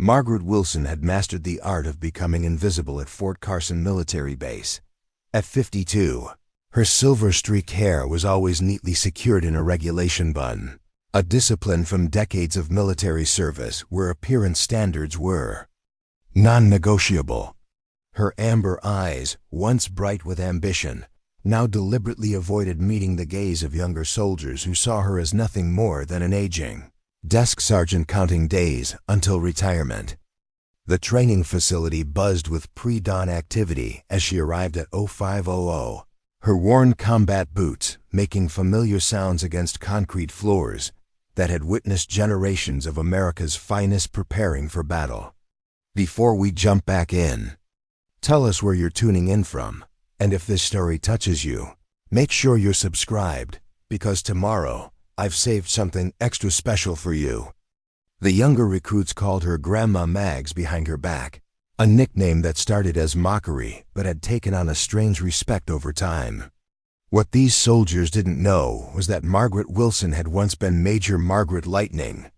Margaret Wilson had mastered the art of becoming invisible at Fort Carson Military Base. At 52, her silver-streaked hair was always neatly secured in a regulation bun, a discipline from decades of military service where appearance standards were non-negotiable. Her amber eyes, once bright with ambition, now deliberately avoided meeting the gaze of younger soldiers who saw her as nothing more than an aging desk sergeant counting days until retirement. The training facility buzzed with pre-dawn activity as she arrived at 0500, her worn combat boots making familiar sounds against concrete floors that had witnessed generations of America's finest preparing for battle. Before we jump back in, tell us where you're tuning in from, and if this story touches you, make sure you're subscribed, because tomorrow I've saved something extra special for you. The younger recruits called her Grandma Mags behind her back, a nickname that started as mockery but had taken on a strange respect over time. What these soldiers didn't know was that Margaret Wilson had once been Major Margaret Lightning.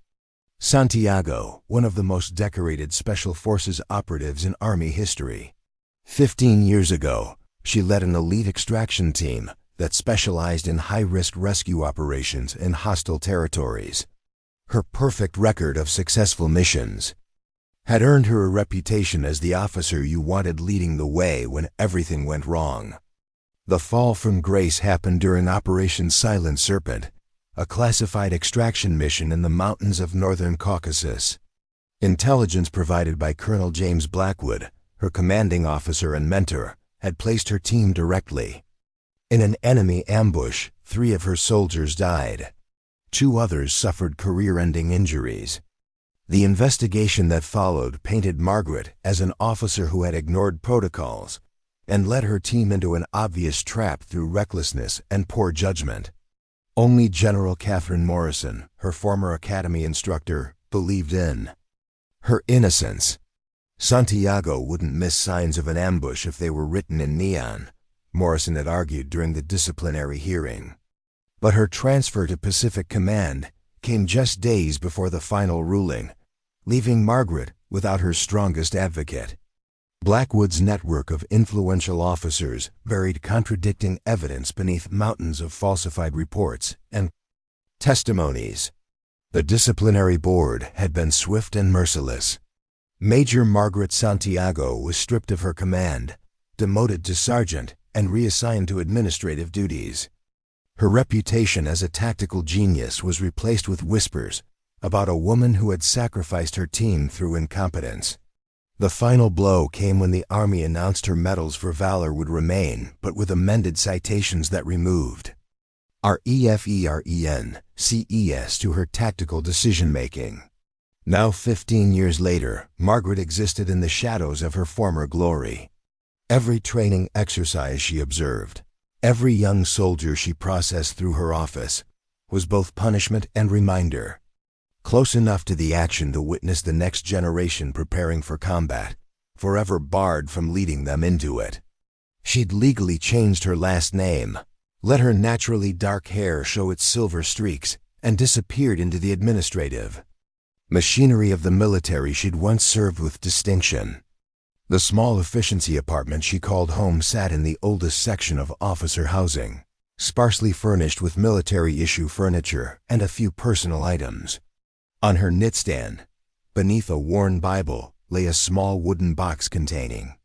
Santiago, one of the most decorated Special Forces operatives in Army history. 15 years ago, she led an elite extraction team that specialized in high-risk rescue operations in hostile territories. Her perfect record of successful missions had earned her a reputation as the officer you wanted leading the way when everything went wrong. The fall from grace happened during Operation Silent Serpent, a classified extraction mission in the mountains of northern Caucasus. Intelligence provided by Colonel James Blackwood, her commanding officer and mentor, had placed her team directly. In an enemy ambush, 3 of her soldiers died. 2 others suffered career-ending injuries. The investigation that followed painted Margaret as an officer who had ignored protocols and led her team into an obvious trap through recklessness and poor judgment. Only General Catherine Morrison, her former academy instructor, believed in her innocence. Santiago wouldn't miss signs of an ambush if they were written in neon, Morrison had argued during the disciplinary hearing. But her transfer to Pacific Command came just days before the final ruling, leaving Margaret without her strongest advocate. Blackwood's network of influential officers buried contradicting evidence beneath mountains of falsified reports and testimonies. The disciplinary board had been swift and merciless. Major Margaret Santiago was stripped of her command, demoted to sergeant, and reassigned to administrative duties. Her reputation as a tactical genius was replaced with whispers about a woman who had sacrificed her team through incompetence. The final blow came when the Army announced her medals for valor would remain, but with amended citations that removed REFEREN CES to her tactical decision-making. Now 15 years later, Margaret existed in the shadows of her former glory. Every training exercise she observed, every young soldier she processed through her office, was both punishment and reminder. Close enough to the action to witness the next generation preparing for combat, forever barred from leading them into it. She'd legally changed her last name, let her naturally dark hair show its silver streaks, and disappeared into the administrative machinery of the military she'd once served with distinction. The small efficiency apartment she called home sat in the oldest section of officer housing, sparsely furnished with military-issue furniture and a few personal items. On her nightstand, beneath a worn Bible, lay a small wooden box containing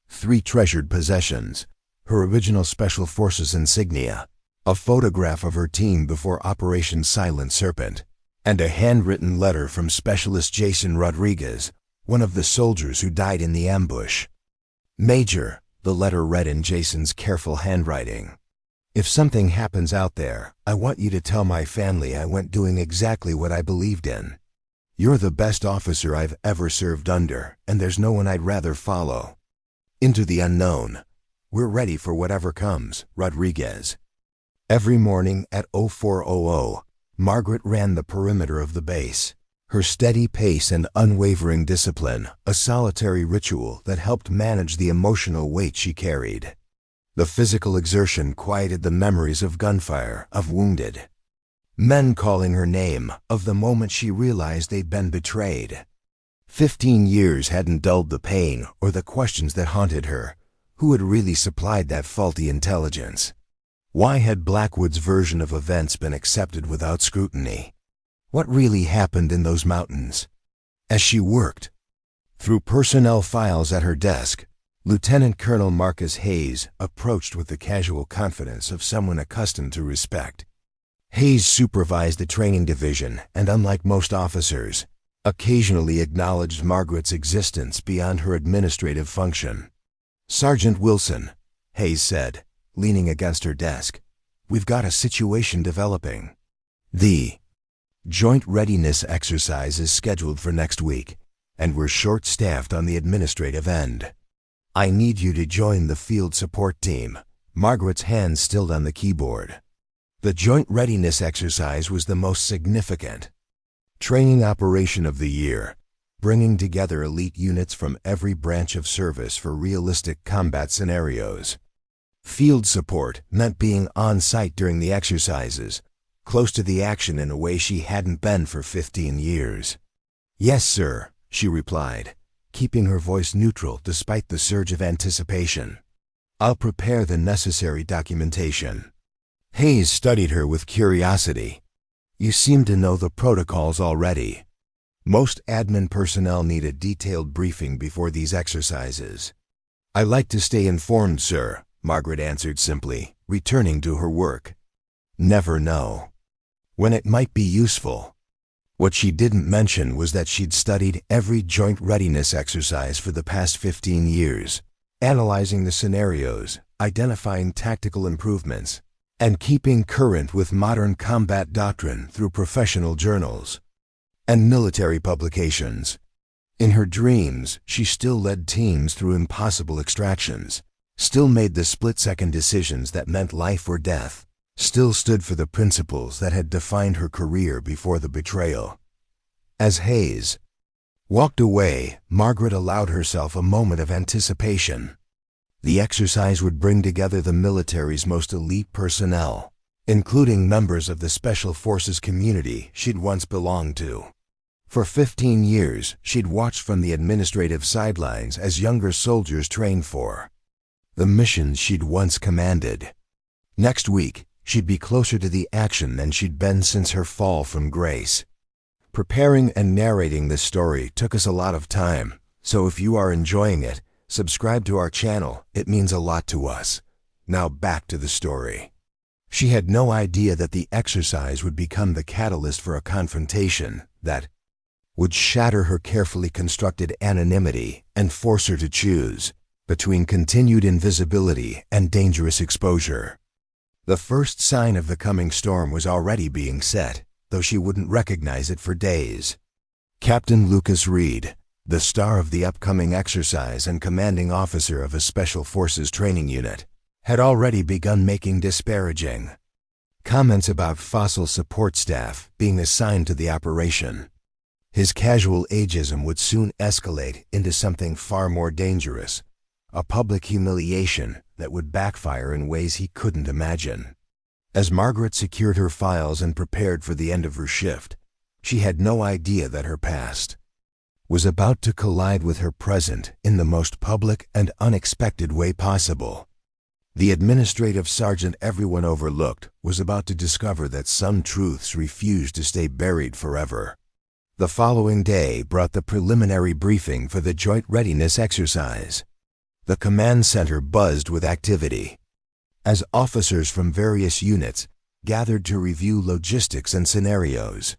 3 treasured possessions: her original Special Forces insignia, a photograph of her team before Operation Silent Serpent, and a handwritten letter from Specialist Jason Rodriguez, one of the soldiers who died in the ambush. "Major," the letter read in Jason's careful handwriting, "if something happens out there, I want you to tell my family I went doing exactly what I believed in. You're the best officer I've ever served under, and there's no one I'd rather follow. Into the unknown. We're ready for whatever comes, Rodriguez." Every morning at 0400, Margaret ran the perimeter of the base. Her steady pace and unwavering discipline, a solitary ritual that helped manage the emotional weight she carried. The physical exertion quieted the memories of gunfire, of wounded men calling her name, of the moment she realized they'd been betrayed. 15 years hadn't dulled the pain or the questions that haunted her. Who had really supplied that faulty intelligence? Why had Blackwood's version of events been accepted without scrutiny? What really happened in those mountains? As she worked through personnel files at her desk, Lieutenant Colonel Marcus Hayes approached with the casual confidence of someone accustomed to respect. Hayes supervised the training division and, unlike most officers, occasionally acknowledged Margaret's existence beyond her administrative function. "Sergeant Wilson," Hayes said, leaning against her desk, "we've got a situation developing. The joint readiness exercise is scheduled for next week, and we're short-staffed on the administrative end. I need you to join the field support team." Margaret's hands still on the keyboard. The joint readiness exercise was the most significant training operation of the year, bringing together elite units from every branch of service for realistic combat scenarios. Field support meant being on site during the exercises, close to the action in a way she hadn't been for 15 years. "Yes, sir," she replied, keeping her voice neutral despite the surge of anticipation. "I'll prepare the necessary documentation." Hayes studied her with curiosity. "You seem to know the protocols already. Most admin personnel need a detailed briefing before these exercises." "I like to stay informed, sir," Margaret answered simply, returning to her work. Never know when it might be useful. What she didn't mention was that she'd studied every joint readiness exercise for the past 15 years, analyzing the scenarios, identifying tactical improvements, and keeping current with modern combat doctrine through professional journals and military publications. In her dreams, she still led teams through impossible extractions, still made the split-second decisions that meant life or death, still stood for the principles that had defined her career before the betrayal. As Hayes walked away, Margaret allowed herself a moment of anticipation. The exercise would bring together the military's most elite personnel, including members of the Special Forces community she'd once belonged to. For 15 years, she'd watched from the administrative sidelines as younger soldiers trained for the missions she'd once commanded. Next week, she'd be closer to the action than she'd been since her fall from grace. Preparing and narrating this story took us a lot of time, so if you are enjoying it, subscribe to our channel. It means a lot to us. Now back to the story. She had no idea that the exercise would become the catalyst for a confrontation that would shatter her carefully constructed anonymity and force her to choose between continued invisibility and dangerous exposure. The first sign of the coming storm was already being set, though she wouldn't recognize it for days. Captain Lucas Reed, the star of the upcoming exercise and commanding officer of a Special Forces training unit, had already begun making disparaging comments about fossil support staff being assigned to the operation. His casual ageism would soon escalate into something far more dangerous, a public humiliation that would backfire in ways he couldn't imagine. As Margaret secured her files and prepared for the end of her shift, she had no idea that her past was about to collide with her present in the most public and unexpected way possible. The administrative sergeant everyone overlooked was about to discover that some truths refused to stay buried forever. The following day brought the preliminary briefing for the joint readiness exercise. The command center buzzed with activity as officers from various units gathered to review logistics and scenarios.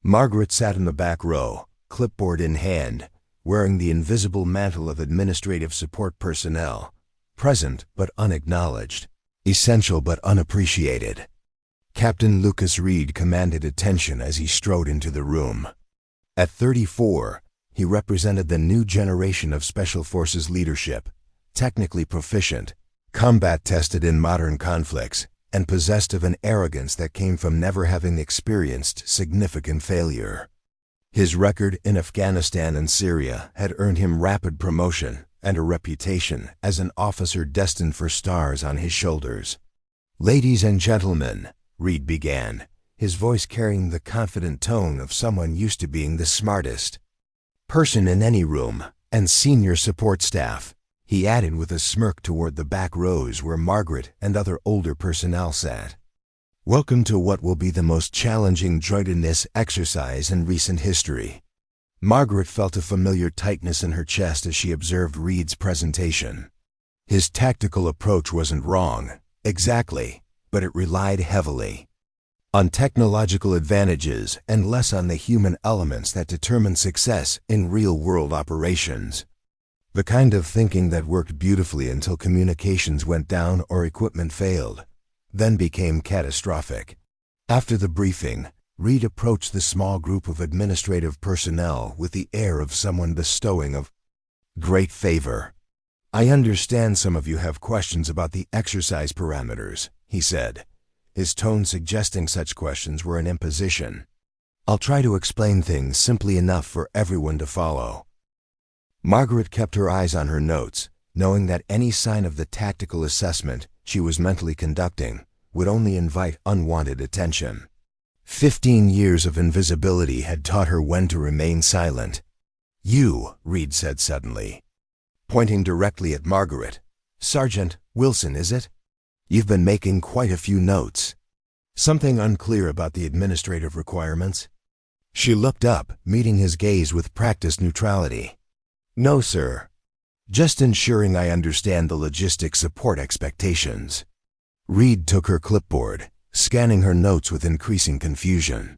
Margaret sat in the back row, clipboard in hand, wearing the invisible mantle of administrative support personnel, present but unacknowledged, essential but unappreciated. Captain Lucas Reed commanded attention as he strode into the room. At 34, he represented the new generation of Special Forces leadership, technically proficient, combat-tested in modern conflicts, and possessed of an arrogance that came from never having experienced significant failure. His record in Afghanistan and Syria had earned him rapid promotion and a reputation as an officer destined for stars on his shoulders. "Ladies and gentlemen," Reed began, his voice carrying the confident tone of someone used to being the smartest person in any room, and senior support staff," he added with a smirk toward the back rows where Margaret and other older personnel sat. "Welcome to what will be the most challenging jointedness exercise in recent history." Margaret felt a familiar tightness in her chest as she observed Reed's presentation. His tactical approach wasn't wrong, exactly, but it relied heavily on technological advantages and less on the human elements that determine success in real-world operations. The kind of thinking that worked beautifully until communications went down or equipment failed, then became catastrophic. After the briefing, Reed approached the small group of administrative personnel with the air of someone bestowing a great favor. "I understand some of you have questions about the exercise parameters," he said, his tone suggesting such questions were an imposition. "I'll try to explain things simply enough for everyone to follow." Margaret kept her eyes on her notes, knowing that any sign of the tactical assessment she was mentally conducting would only invite unwanted attention. 15 years of invisibility had taught her when to remain silent. "You," Reed said suddenly, pointing directly at Margaret. "Sergeant Wilson, is it? You've been making quite a few notes. Something unclear about the administrative requirements?" She looked up, meeting his gaze with practiced neutrality. "No, sir. Just ensuring I understand the logistic support expectations." Reed took her clipboard, scanning her notes with increasing confusion.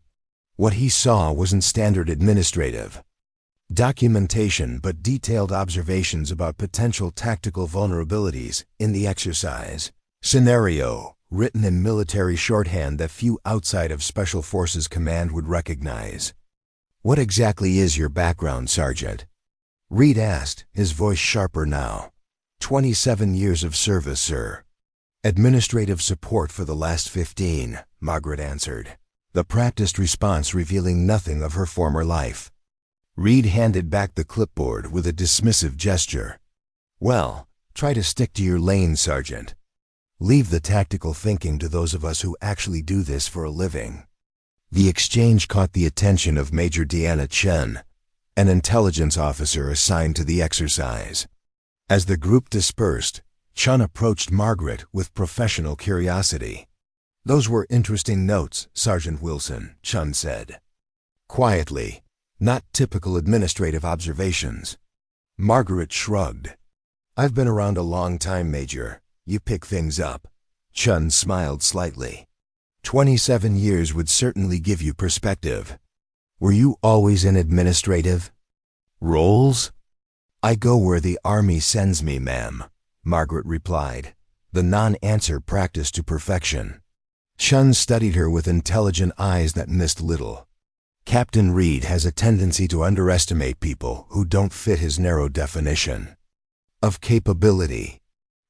What he saw wasn't standard administrative documentation, but detailed observations about potential tactical vulnerabilities in the exercise scenario, written in military shorthand that few outside of Special Forces Command would recognize. "What exactly is your background, Sergeant?" Reed asked, his voice sharper now. 27 years of service, sir. Administrative support for the last 15, Margaret answered, the practiced response revealing nothing of her former life. Reed handed back the clipboard with a dismissive gesture. "Well, try to stick to your lane, Sergeant. Leave the tactical thinking to those of us who actually do this for a living." The exchange caught the attention of Major Deanna Chen, an intelligence officer assigned to the exercise. As the group dispersed, Chun approached Margaret with professional curiosity. "Those were interesting notes, Sergeant Wilson," Chun said. Quietly, not typical administrative observations. Margaret shrugged. "I've been around a long time, Major. You pick things up." Chun smiled slightly. 27 years would certainly give you perspective. "Were you always in administrative roles?" "I go where the Army sends me, ma'am," Margaret replied, the non-answer practiced to perfection. Chun studied her with intelligent eyes that missed little. Captain Reed has a tendency to underestimate people who don't fit his narrow definition of capability.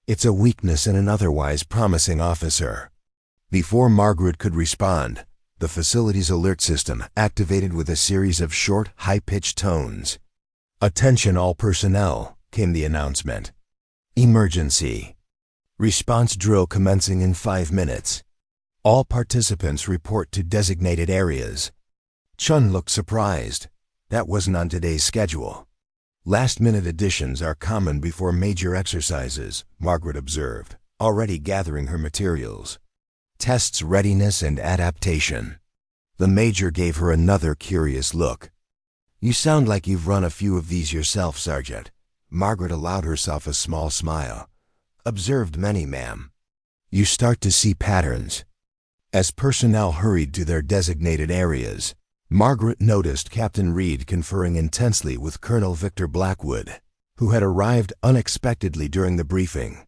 It's a weakness in an otherwise promising officer. Before Margaret could respond, the facility's alert system activated with a series of short, high-pitched tones. "Attention all personnel," came the announcement. "Emergency. Response drill commencing in 5 minutes. All participants report to designated areas." Chun looked surprised. That wasn't on today's schedule. "Last-minute additions are common before major exercises," Margaret observed, already gathering her materials. "Tests readiness and adaptation." The Major gave her another curious look. "You sound like you've run a few of these yourself, Sergeant." Margaret allowed herself a small smile. "Observed many, ma'am." "You start to see patterns." As personnel hurried to their designated areas, Margaret noticed Captain Reed conferring intensely with Colonel Victor Blackwood, who had arrived unexpectedly during the briefing.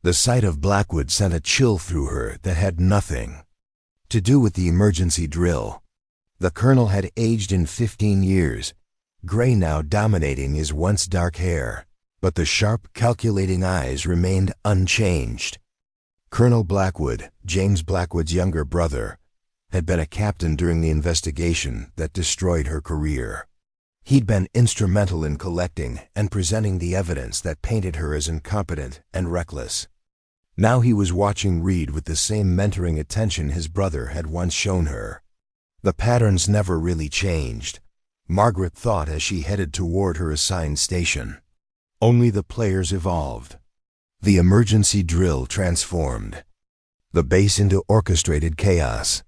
The sight of Blackwood sent a chill through her that had nothing to do with the emergency drill. The colonel had aged in 15 years, gray now dominating his once dark hair, but the sharp, calculating eyes remained unchanged. Colonel Blackwood, James Blackwood's younger brother, had been a captain during the investigation that destroyed her career. He'd been instrumental in collecting and presenting the evidence that painted her as incompetent and reckless. Now he was watching Reed with the same mentoring attention his brother had once shown her. The patterns never really changed. Margaret thought as she headed toward her assigned station. Only the players evolved. The emergency drill transformed the base into orchestrated chaos.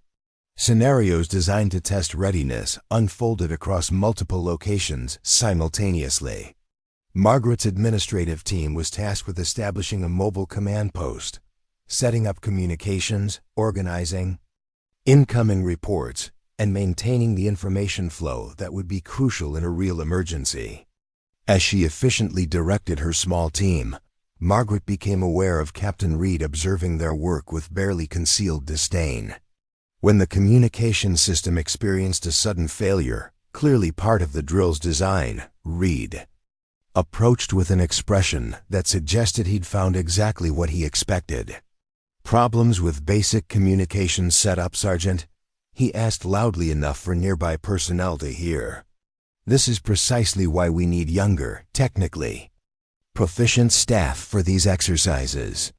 Scenarios designed to test readiness unfolded across multiple locations simultaneously. Margaret's administrative team was tasked with establishing a mobile command post, setting up communications, organizing incoming reports, and maintaining the information flow that would be crucial in a real emergency. As she efficiently directed her small team, Margaret became aware of Captain Reed observing their work with barely concealed disdain. When the communication system experienced a sudden failure, clearly part of the drill's design, Reed approached with an expression that suggested he'd found exactly what he expected. "Problems with basic communication setup, Sergeant?" he asked loudly enough for nearby personnel to hear. "This is precisely why we need younger, technically proficient staff for these exercises."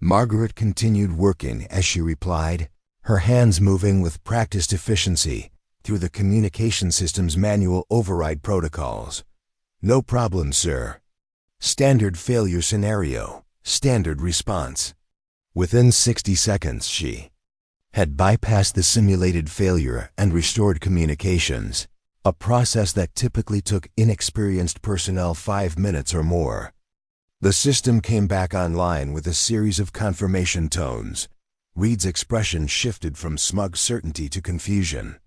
Margaret continued working as she replied, her hands moving with practiced efficiency through the communication system's manual override protocols. "No problem, sir. Standard failure scenario, standard response." Within 60 seconds, she had bypassed the simulated failure and restored communications, a process that typically took inexperienced personnel 5 minutes or more. The system came back online with a series of confirmation tones. Reed's expression shifted from smug certainty to confusion.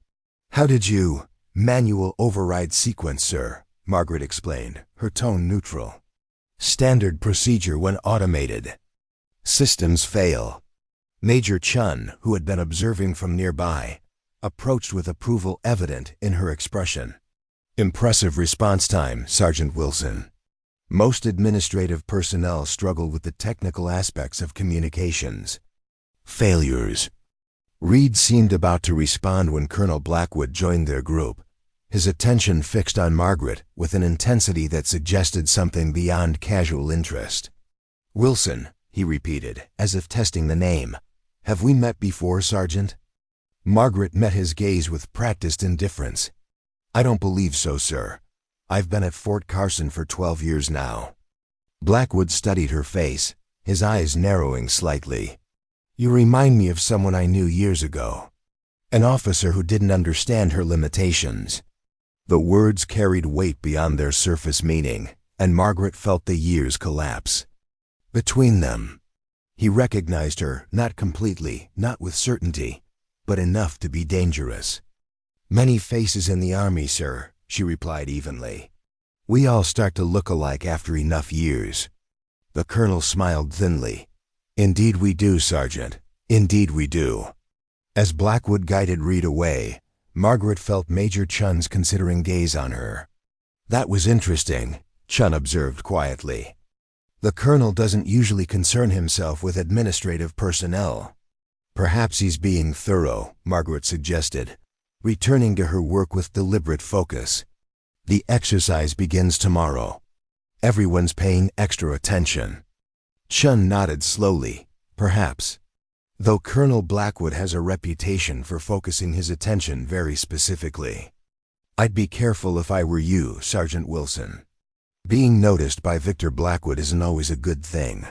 "How did you manual override sequence, sir?" Margaret explained, her tone neutral. "Standard procedure when automated. Systems fail." Major Chun, who had been observing from nearby, approached with approval evident in her expression. "Impressive response time, Sergeant Wilson. Most administrative personnel struggle with the technical aspects of communications failures." Reed seemed about to respond when Colonel Blackwood joined their group, his attention fixed on Margaret with an intensity that suggested something beyond casual interest. "Wilson," he repeated, as if testing the name. "Have we met before, Sergeant?" Margaret met his gaze with practiced indifference. "I don't believe so, sir. I've been at Fort Carson for 12 years now." Blackwood studied her face, his eyes narrowing slightly. "You remind me of someone I knew years ago. An officer who didn't understand her limitations." The words carried weight beyond their surface meaning, and Margaret felt the years collapse between them. He recognized her, not completely, not with certainty, but enough to be dangerous. "Many faces in the Army, sir," she replied evenly. "We all start to look alike after enough years." The colonel smiled thinly. "Indeed we do, Sergeant. Indeed we do." As Blackwood guided Reed away, Margaret felt Major Chun's considering gaze on her. "That was interesting," Chun observed quietly. "The colonel doesn't usually concern himself with administrative personnel." "Perhaps he's being thorough," Margaret suggested, returning to her work with deliberate focus. "The exercise begins tomorrow. Everyone's paying extra attention." Chun nodded slowly. "Perhaps. Though Colonel Blackwood has a reputation for focusing his attention very specifically. I'd be careful if I were you, Sergeant Wilson. Being noticed by Victor Blackwood isn't always a good thing."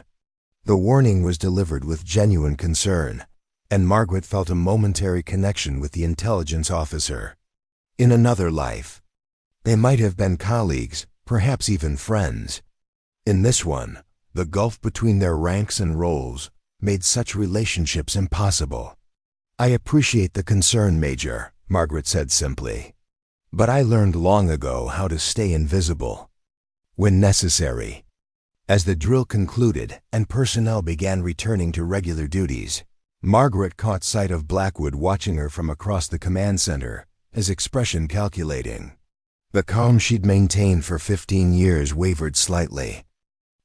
The warning was delivered with genuine concern, and Margaret felt a momentary connection with the intelligence officer. In another life, they might have been colleagues, perhaps even friends. In this one, the gulf between their ranks and roles made such relationships impossible. "I appreciate the concern, Major," Margaret said simply. "But I learned long ago how to stay invisible when necessary." As the drill concluded and personnel began returning to regular duties, Margaret caught sight of Blackwood watching her from across the command center, his expression calculating. The calm she'd maintained for 15 years wavered slightly.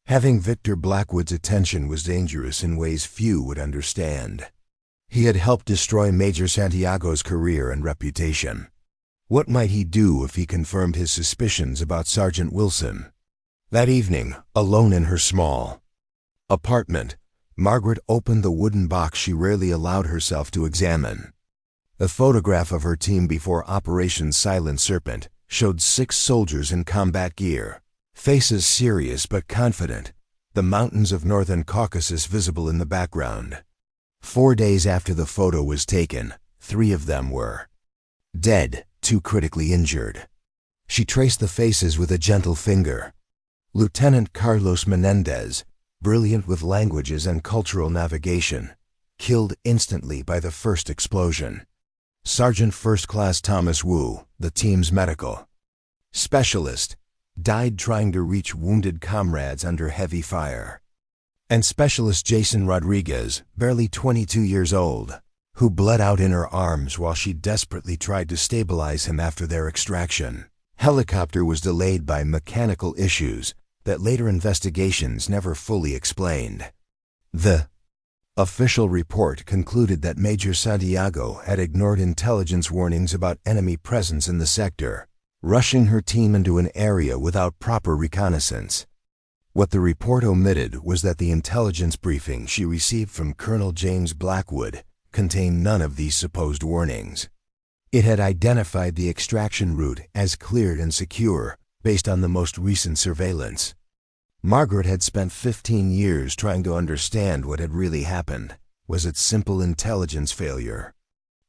Having Victor Blackwood's attention was dangerous in ways few would understand. He had helped destroy Major Santiago's career and reputation. What might he do if he confirmed his suspicions about Sergeant Wilson? That evening, alone in her small apartment, Margaret opened the wooden box she rarely allowed herself to examine. A photograph of her team before Operation Silent Serpent showed 6 soldiers in combat gear, faces serious but confident, the mountains of northern Caucasus visible in the background. 4 days after the photo was taken, 3 of them were dead, 2 critically injured. She traced the faces with a gentle finger. Lieutenant Carlos Menendez, brilliant with languages and cultural navigation, killed instantly by the first explosion. Sergeant First Class Thomas Wu, the team's medical specialist, died trying to reach wounded comrades under heavy fire. And Specialist Jason Rodriguez, barely 22 years old, who bled out in her arms while she desperately tried to stabilize him after their extraction. Helicopter was delayed by mechanical issues that later investigations never fully explained. The official report concluded that Major Santiago had ignored intelligence warnings about enemy presence in the sector, rushing her team into an area without proper reconnaissance. What the report omitted was that the intelligence briefing she received from Colonel James Blackwood contained none of these supposed warnings. It had identified the extraction route as cleared and secure based on the most recent surveillance. Margaret had spent 15 years trying to understand what had really happened. Was it simple intelligence failure?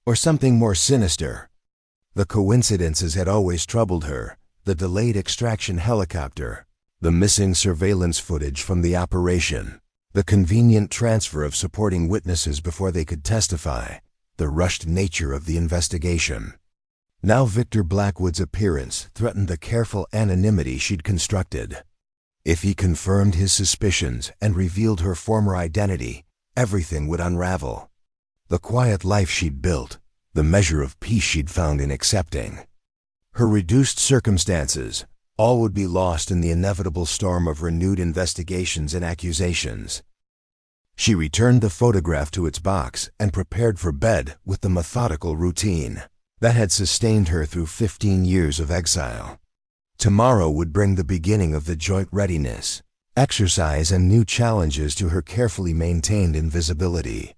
Or something more sinister? The coincidences had always troubled her: the delayed extraction helicopter, the missing surveillance footage from the operation, the convenient transfer of supporting witnesses before they could testify, the rushed nature of the investigation. Now Victor Blackwood's appearance threatened the careful anonymity she'd constructed. If he confirmed his suspicions and revealed her former identity, everything would unravel. The quiet life she'd built, the measure of peace she'd found in accepting. Her reduced circumstances, all would be lost in the inevitable storm of renewed investigations and accusations. She returned the photograph to its box and prepared for bed with the methodical routine that had sustained her through 15 years of exile. Tomorrow would bring the beginning of the joint readiness, exercise, and new challenges to her carefully maintained invisibility.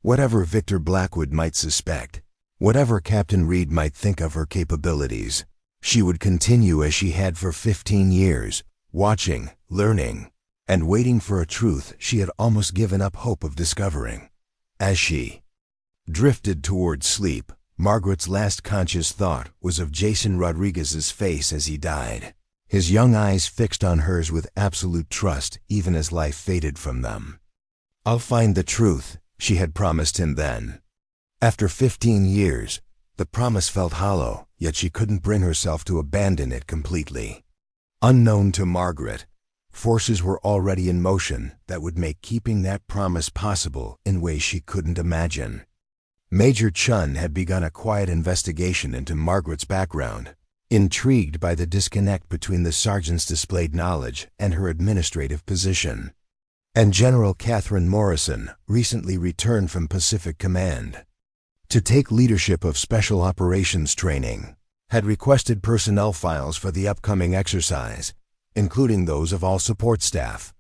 Whatever Victor Blackwood might suspect, whatever Captain Reed might think of her capabilities, she would continue as she had for 15 years, watching, learning, and waiting for a truth she had almost given up hope of discovering. As she drifted towards sleep, Margaret's last conscious thought was of Jason Rodriguez's face as he died, his young eyes fixed on hers with absolute trust even as life faded from them. "I'll find the truth," she had promised him then. After 15 years, the promise felt hollow, yet she couldn't bring herself to abandon it completely. Unknown to Margaret, forces were already in motion that would make keeping that promise possible in ways she couldn't imagine. Major Chun had begun a quiet investigation into Margaret's background, intrigued by the disconnect between the sergeant's displayed knowledge and her administrative position. And General Catherine Morrison recently returned from Pacific Command to take leadership of Special Operations training, had requested personnel files for the upcoming exercise, including those of all support staff.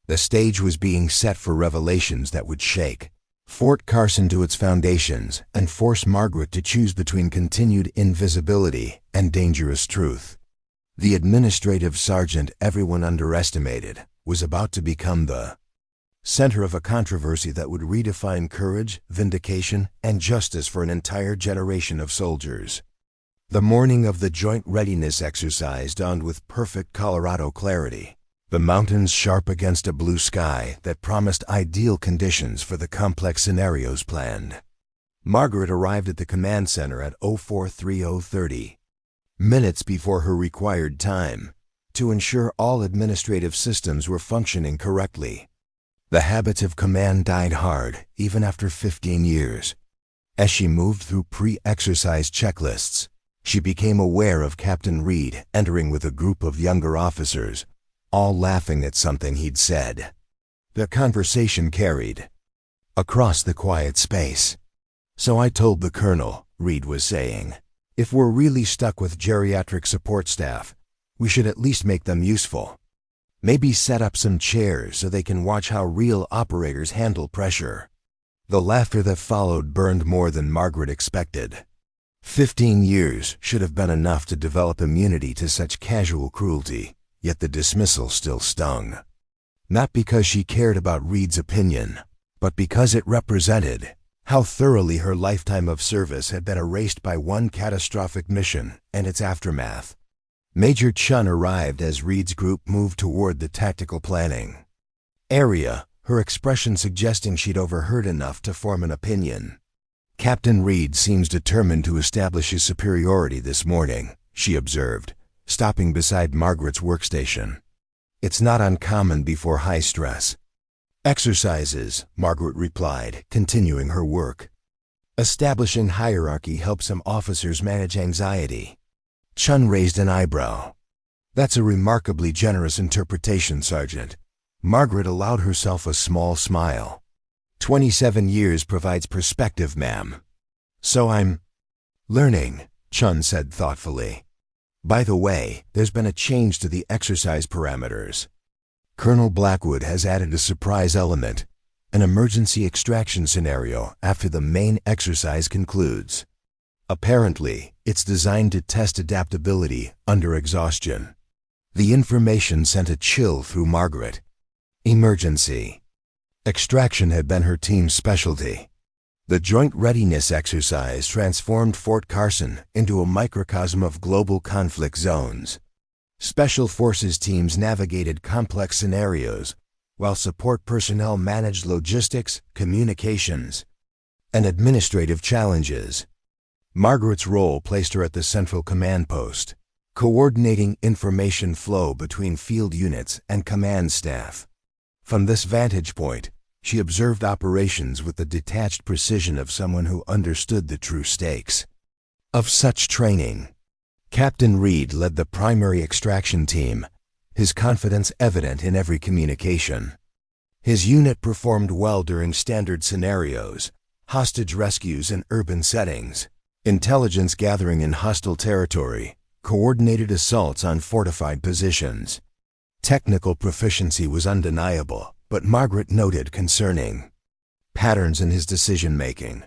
The stage was being set for revelations that would shake Fort Carson to its foundations and force Margaret to choose between continued invisibility and dangerous truth. The administrative sergeant everyone underestimated was about to become the center of a controversy that would redefine courage, vindication, and justice for an entire generation of soldiers. The morning of the joint readiness exercise dawned with perfect Colorado clarity, the mountains sharp against a blue sky that promised ideal conditions for the complex scenarios planned. Margaret arrived at the command center at 0430, minutes before her required time, to ensure all administrative systems were functioning correctly. The habits of command died hard, even after 15 years. As she moved through pre-exercise checklists, she became aware of Captain Reed entering with a group of younger officers, all laughing at something he'd said. The conversation carried across the quiet space. "So I told the colonel," Reed was saying, "if we're really stuck with geriatric support staff, we should at least make them useful. Maybe set up some chairs so they can watch how real operators handle pressure." The laughter that followed burned more than Margaret expected. 15 years should have been enough to develop immunity to such casual cruelty, yet the dismissal still stung. Not because she cared about Reed's opinion, but because it represented how thoroughly her lifetime of service had been erased by one catastrophic mission and its aftermath. Major Chun arrived as Reed's group moved toward the tactical planning area, her expression suggesting she'd overheard enough to form an opinion. "Captain Reed seems determined to establish his superiority this morning," she observed, stopping beside Margaret's workstation. "It's not uncommon before high stress." "Exercises," Margaret replied, continuing her work. "Establishing hierarchy helps some officers manage anxiety." Chun raised an eyebrow. "That's a remarkably generous interpretation, Sergeant." Margaret allowed herself a small smile. 27 years provides perspective, ma'am." "So I'm learning," Chun said thoughtfully. "By the way, there's been a change to the exercise parameters. Colonel Blackwood has added a surprise element, an emergency extraction scenario after the main exercise concludes. Apparently, it's designed to test adaptability under exhaustion." The information sent a chill through Margaret. Emergency extraction had been her team's specialty. The joint readiness exercise transformed Fort Carson into a microcosm of global conflict zones. Special Forces teams navigated complex scenarios, while support personnel managed logistics, communications, and administrative challenges. Margaret's role placed her at the central command post, coordinating information flow between field units and command staff. From this vantage point, she observed operations with the detached precision of someone who understood the true stakes of such training. Captain Reed led the primary extraction team, his confidence evident in every communication. His unit performed well during standard scenarios, hostage rescues in urban settings, intelligence gathering in hostile territory, coordinated assaults on fortified positions. Technical proficiency was undeniable, but Margaret noted concerning patterns in his decision-making,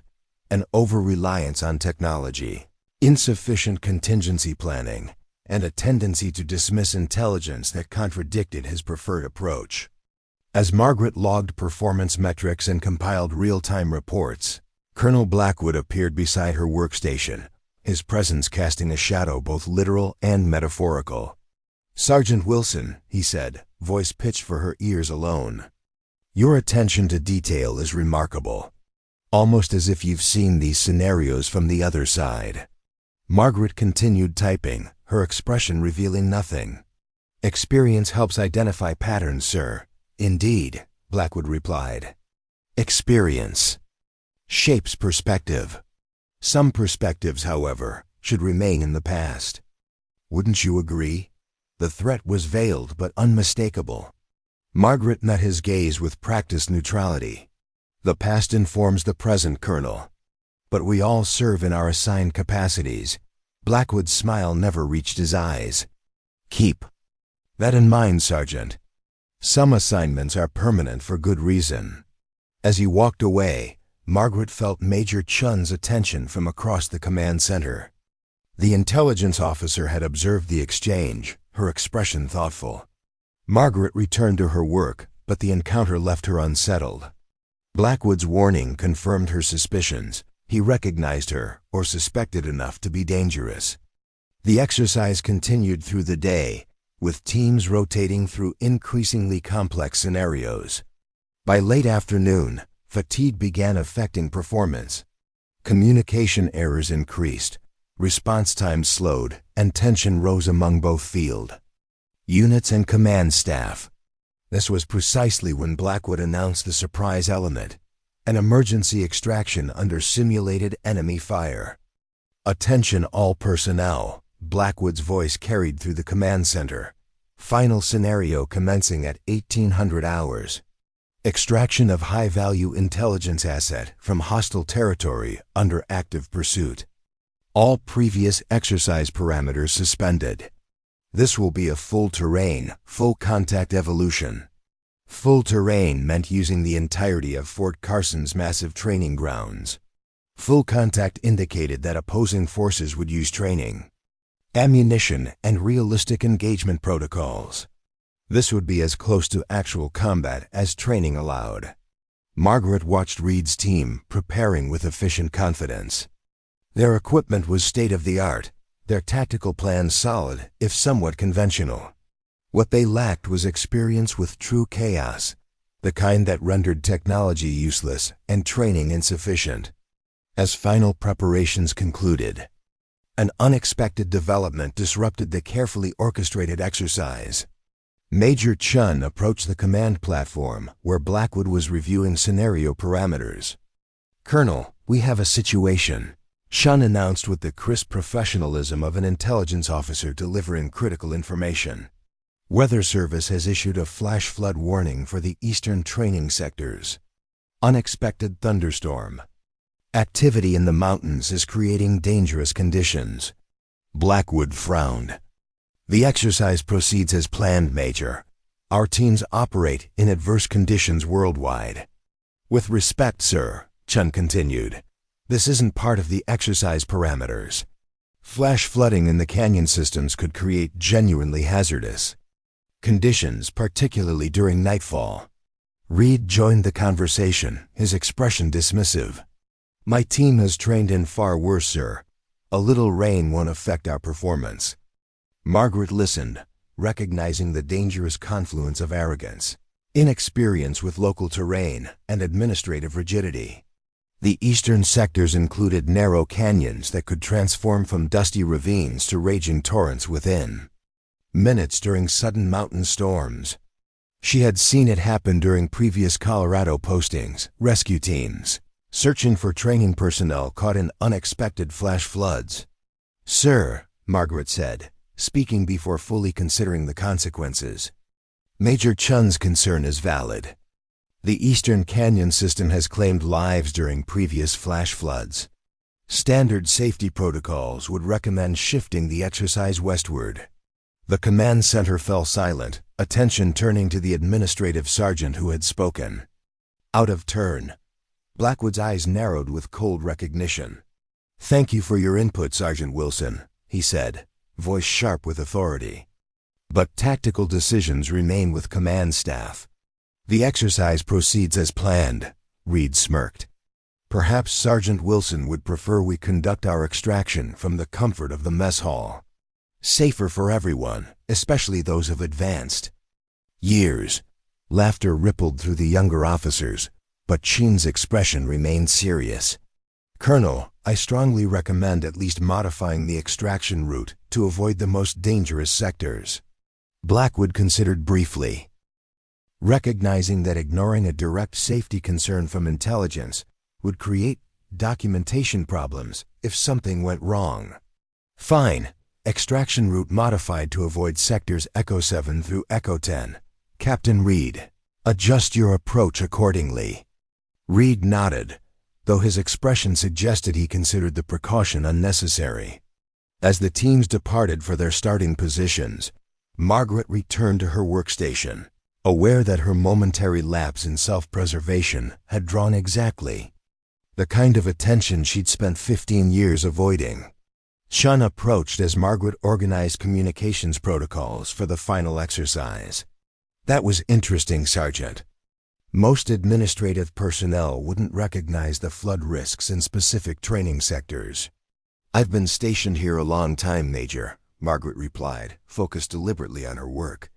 an over-reliance on technology, insufficient contingency planning, and a tendency to dismiss intelligence that contradicted his preferred approach. As Margaret logged performance metrics and compiled real-time reports, Colonel Blackwood appeared beside her workstation, his presence casting a shadow both literal and metaphorical. "Sergeant Wilson," he said, voice pitched for her ears alone. "Your attention to detail is remarkable, almost as if you've seen these scenarios from the other side." Margaret continued typing, her expression revealing nothing. "Experience helps identify patterns, sir." "Indeed," Blackwood replied. "Experience shapes perspective. Some perspectives, however, should remain in the past. Wouldn't you agree?" The threat was veiled but unmistakable. Margaret met his gaze with practiced neutrality. "The past informs the present, Colonel. But we all serve in our assigned capacities." Blackwood's smile never reached his eyes. "Keep that in mind, Sergeant. Some assignments are permanent for good reason." As he walked away, Margaret felt Major Chun's attention from across the command center. The intelligence officer had observed the exchange, her expression thoughtful. Margaret returned to her work, but the encounter left her unsettled. Blackwood's warning confirmed her suspicions. He recognized her, or suspected enough to be dangerous. The exercise continued through the day, with teams rotating through increasingly complex scenarios. By late afternoon, fatigue began affecting performance. Communication errors increased, response times slowed, and tension rose among both field units and command staff. This was precisely when Blackwood announced the surprise element, an emergency extraction under simulated enemy fire. "Attention all personnel," Blackwood's voice carried through the command center. "Final scenario commencing at 1800 hours. Extraction of high-value intelligence asset from hostile territory under active pursuit. All previous exercise parameters suspended. This will be a full-terrain, full-contact evolution." Full terrain meant using the entirety of Fort Carson's massive training grounds. Full contact indicated that opposing forces would use training, ammunition, and realistic engagement protocols. This would be as close to actual combat as training allowed. Margaret watched Reed's team preparing with efficient confidence. Their equipment was state-of-the-art, their tactical plans solid, if somewhat conventional. What they lacked was experience with true chaos, the kind that rendered technology useless and training insufficient. As final preparations concluded, an unexpected development disrupted the carefully orchestrated exercise. Major Chun approached the command platform where Blackwood was reviewing scenario parameters. "Colonel, we have a situation," Chun announced with the crisp professionalism of an intelligence officer delivering critical information. "Weather Service has issued a flash flood warning for the eastern training sectors. Unexpected thunderstorm. Activity in the mountains is creating dangerous conditions." Blackwood frowned. "The exercise proceeds as planned, Major. Our teams operate in adverse conditions worldwide." "With respect, sir," Chun continued, "this isn't part of the exercise parameters. Flash flooding in the canyon systems could create genuinely hazardous conditions, particularly during nightfall." Reed joined the conversation, his expression dismissive. "My team has trained in far worse, sir. A little rain won't affect our performance." Margaret listened, recognizing the dangerous confluence of arrogance, inexperience with local terrain, and administrative rigidity. The eastern sectors included narrow canyons that could transform from dusty ravines to raging torrents within minutes during sudden mountain storms. She had seen it happen during previous Colorado postings. Rescue teams searching for training personnel caught in unexpected flash floods. "Sir," Margaret said, speaking before fully considering the consequences, "Major Chun's concern is valid. The Eastern Canyon system has claimed lives during previous flash floods. Standard safety protocols would recommend shifting the exercise westward." The command center fell silent, attention turning to the administrative sergeant who had spoken. Out of turn, Blackwood's eyes narrowed with cold recognition. "Thank you for your input, Sergeant Wilson," he said, voice sharp with authority. "But tactical decisions remain with command staff." "The exercise proceeds as planned," Reed smirked. "Perhaps Sergeant Wilson would prefer we conduct our extraction from the comfort of the mess hall. Safer for everyone, especially those of advanced years." Laughter rippled through the younger officers, but Sheen's expression remained serious. "Colonel, I strongly recommend at least modifying the extraction route to avoid the most dangerous sectors." Blackwood considered briefly, recognizing that ignoring a direct safety concern from intelligence would create documentation problems if something went wrong. "Fine. Extraction route modified to avoid sectors Echo 7 through Echo 10. Captain Reed, adjust your approach accordingly." Reed nodded, though his expression suggested he considered the precaution unnecessary. As the teams departed for their starting positions, Margaret returned to her workstation, aware that her momentary lapse in self-preservation had drawn exactly the kind of attention she'd spent 15 years avoiding. Chun approached as Margaret organized communications protocols for the final exercise. "That was interesting, Sergeant. Most administrative personnel wouldn't recognize the flood risks in specific training sectors." "I've been stationed here a long time, Major," Margaret replied, focused deliberately on her work.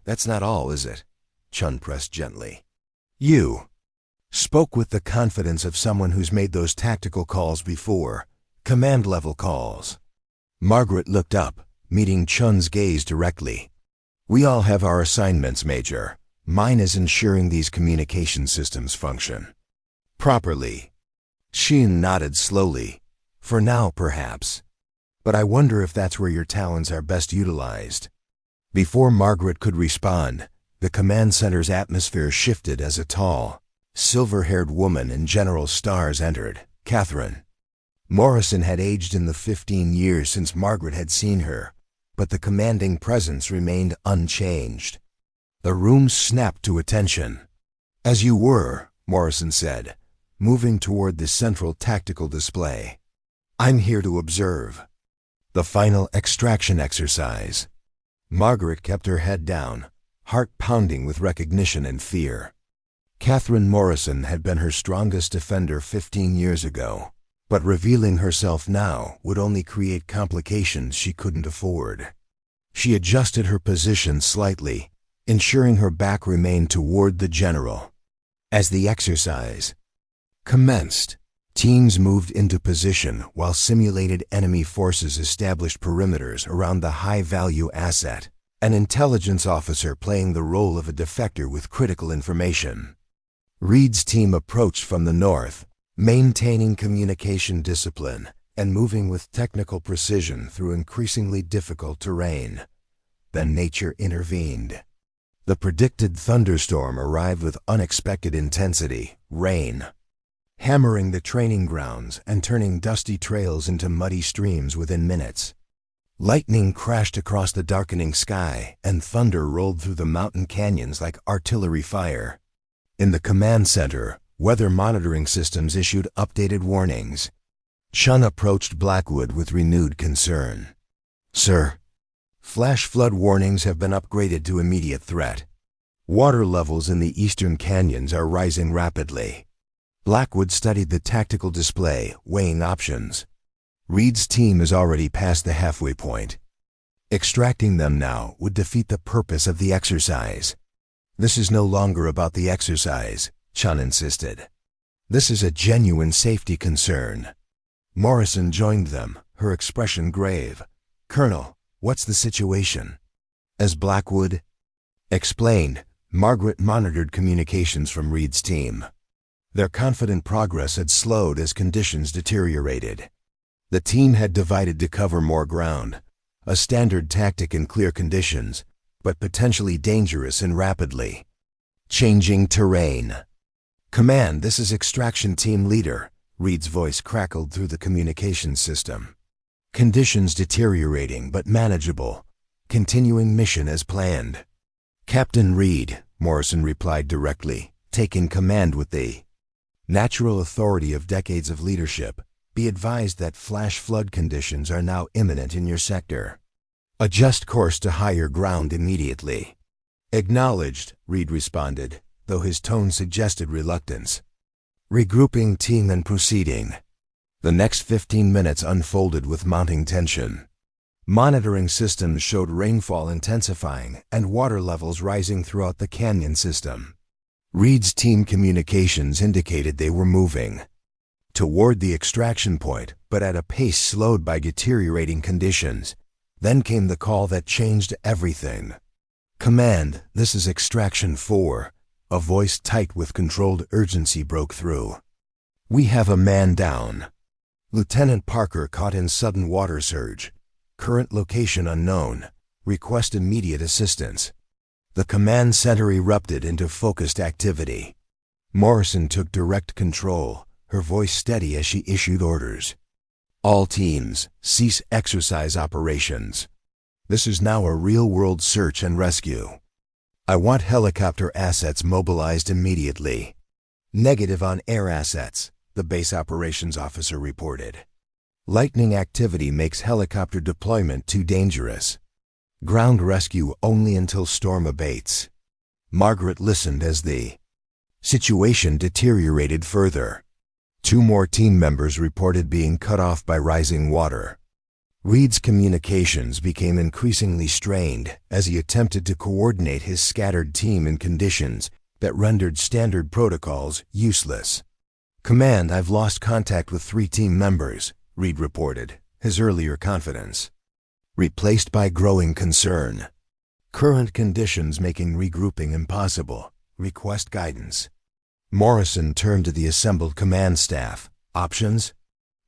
"That's not all, is it?" Chun pressed gently. "You spoke with the confidence of someone who's made those tactical calls before, command-level calls." Margaret looked up, meeting Chun's gaze directly. "We all have our assignments, Major. Mine is ensuring these communication systems function properly." Sheen nodded slowly. "For now, perhaps. But I wonder if that's where your talents are best utilized." Before Margaret could respond, the command center's atmosphere shifted as a tall, silver-haired woman in General Stars entered, Catherine. Morrison had aged in the 15 years since Margaret had seen her, but the commanding presence remained unchanged. The room snapped to attention. "As you were," Morrison said, moving toward the central tactical display. "I'm here to observe." The final extraction exercise. Margaret kept her head down, heart pounding with recognition and fear. Catherine Morrison had been her strongest defender 15 years ago, but revealing herself now would only create complications she couldn't afford. She adjusted her position slightly, ensuring her back remained toward the general. As the exercise commenced, teams moved into position while simulated enemy forces established perimeters around the high-value asset, an intelligence officer playing the role of a defector with critical information. Reed's team approached from the north, maintaining communication discipline and moving with technical precision through increasingly difficult terrain. Then nature intervened. The predicted thunderstorm arrived with unexpected intensity, rain, hammering the training grounds and turning dusty trails into muddy streams within minutes. Lightning crashed across the darkening sky, and thunder rolled through the mountain canyons like artillery fire. In the command center, weather monitoring systems issued updated warnings. Chun approached Blackwood with renewed concern. "Sir, flash flood warnings have been upgraded to immediate threat. Water levels in the eastern canyons are rising rapidly." Blackwood studied the tactical display, weighing options. Reed's team is already past the halfway point. Extracting them now would defeat the purpose of the exercise. "This is no longer about the exercise," Chun insisted. "This is a genuine safety concern." Morrison joined them, her expression grave. "Colonel, what's the situation?" As Blackwood explained, Margaret monitored communications from Reed's team. Their confident progress had slowed as conditions deteriorated. The team had divided to cover more ground, a standard tactic in clear conditions, but potentially dangerous and rapidly changing terrain. "Command, this is Extraction Team Leader," Reed's voice crackled through the communications system. "Conditions deteriorating but manageable. Continuing mission as planned." "Captain Reed," Morrison replied directly, taking command with the natural authority of decades of leadership. "Be advised that flash flood conditions are now imminent in your sector. Adjust course to higher ground immediately." "Acknowledged," Reed responded, though his tone suggested reluctance. Regrouping team and proceeding. The next 15 minutes unfolded with mounting tension. Monitoring systems showed rainfall intensifying and water levels rising throughout the canyon system. Reed's team communications indicated they were moving toward the extraction point, but at a pace slowed by deteriorating conditions. Then came the call that changed everything. "Command, this is Extraction 4. A voice tight with controlled urgency broke through. "We have a man down. Lieutenant Parker caught in sudden water surge. Current location unknown. Request immediate assistance." The command center erupted into focused activity. Morrison took direct control, her voice steady as she issued orders. "All teams, cease exercise operations. This is now a real-world search and rescue. I want helicopter assets mobilized immediately." "Negative on air assets," the base operations officer reported. "Lightning activity makes helicopter deployment too dangerous. Ground rescue only until storm abates." Margaret listened as the situation deteriorated further. 2 more team members reported being cut off by rising water. Reed's communications became increasingly strained as he attempted to coordinate his scattered team in conditions that rendered standard protocols useless. "Command, I've lost contact with 3 team members," Reed reported, his earlier confidence replaced by growing concern. "Current conditions making regrouping impossible. Request guidance." Morrison turned to the assembled command staff. "Options?"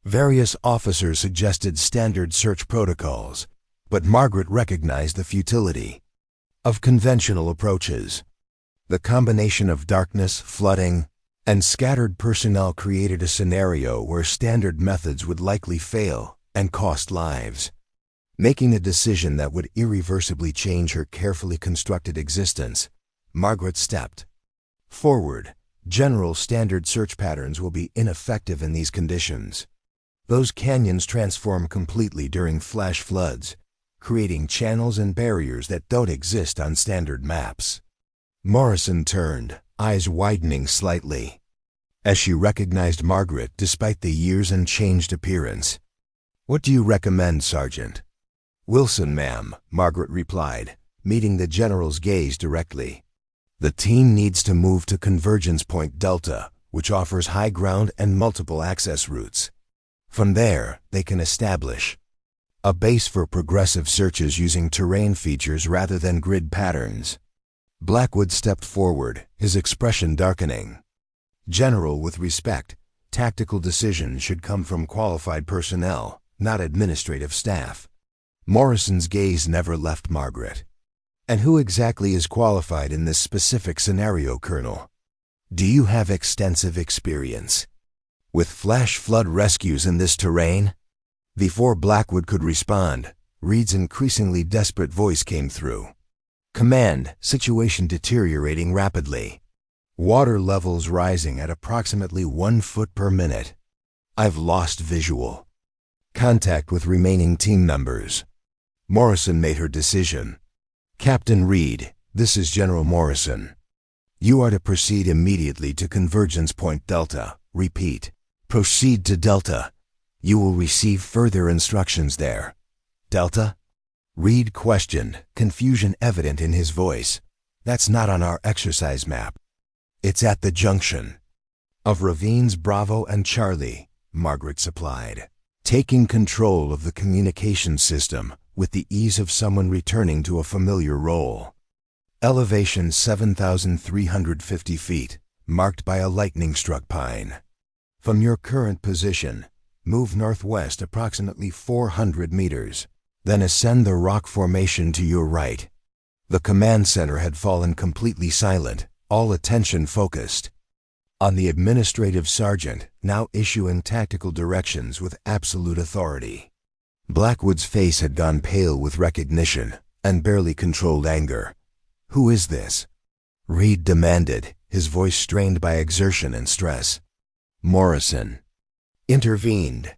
Various officers suggested standard search protocols, but Margaret recognized the futility of conventional approaches. The combination of darkness, flooding, and scattered personnel created a scenario where standard methods would likely fail and cost lives. Making a decision that would irreversibly change her carefully constructed existence, Margaret stepped forward, General, standard search patterns will be ineffective in these conditions. Those canyons transform completely during flash floods, creating channels and barriers that don't exist on standard maps. Morrison turned, eyes widening slightly, as she recognized Margaret despite the years and changed appearance. "What do you recommend, Sergeant?" "Wilson, ma'am," Margaret replied, meeting the general's gaze directly. "The team needs to move to Convergence Point Delta, which offers high ground and multiple access routes. From there, they can establish a base for progressive searches using terrain features rather than grid patterns." Blackwood stepped forward, his expression darkening. "General, with respect, tactical decisions should come from qualified personnel, not administrative staff." Morrison's gaze never left Margaret. "And who exactly is qualified in this specific scenario, Colonel? Do you have extensive experience with flash flood rescues in this terrain?" Before Blackwood could respond, Reed's increasingly desperate voice came through. "Command, situation deteriorating rapidly. Water levels rising at approximately 1 foot per minute. I've lost visual contact with remaining team members." Morrison made her decision. "Captain Reed, this is General Morrison. You are to proceed immediately to Convergence Point Delta. Repeat, proceed to Delta. You will receive further instructions there." "Delta?" Reed questioned, confusion evident in his voice. "That's not on our exercise map. It's at the junction of ravines Bravo and Charlie," Margaret supplied, taking control of the communication system with the ease of someone returning to a familiar role. "Elevation 7,350 feet, marked by a lightning-struck pine. From your current position, move northwest approximately 400 meters. Then ascend the rock formation to your right." The command center had fallen completely silent, all attention focused on the administrative sergeant, now issuing tactical directions with absolute authority. Blackwood's face had gone pale with recognition and barely controlled anger. "Who is this?" Reed demanded, his voice strained by exertion and stress. Morrison intervened.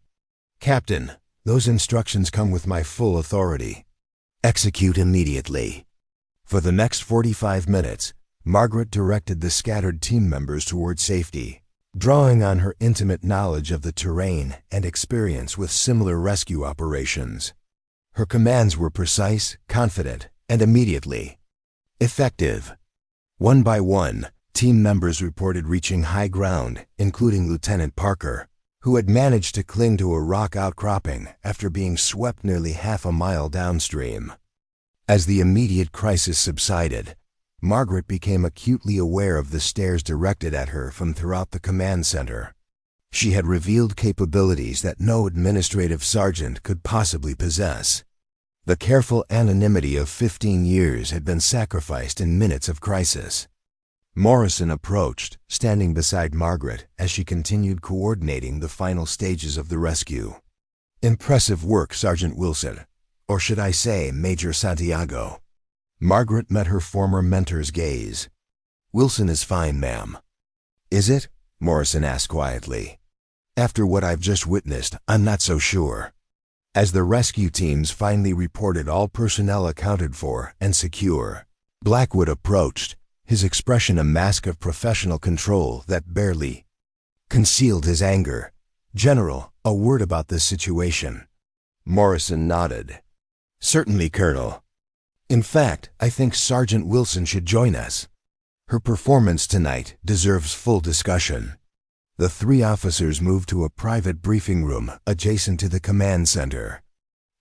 "Captain, those instructions come with my full authority. Execute immediately." For the next 45 minutes, Margaret directed the scattered team members toward safety, drawing on her intimate knowledge of the terrain and experience with similar rescue operations. Her commands were precise, confident, and immediately effective. One by one, team members reported reaching high ground, including Lieutenant Parker, who had managed to cling to a rock outcropping after being swept nearly half a mile downstream. As the immediate crisis subsided, Margaret became acutely aware of the stares directed at her from throughout the command center. She had revealed capabilities that no administrative sergeant could possibly possess. The careful anonymity of 15 years had been sacrificed in minutes of crisis. Morrison approached, standing beside Margaret as she continued coordinating the final stages of the rescue. "Impressive work, Sergeant Wilson, or should I say Major Santiago." Margaret met her former mentor's gaze. "Wilson is fine, ma'am." "Is it?" Morrison asked quietly. "After what I've just witnessed, I'm not so sure." As the rescue teams finally reported all personnel accounted for and secure, Blackwood approached, his expression a mask of professional control that barely concealed his anger. "General, a word about this situation." Morrison nodded. "Certainly, Colonel. In fact, I think Sergeant Wilson should join us. Her performance tonight deserves full discussion." The three officers moved to a private briefing room adjacent to the command center.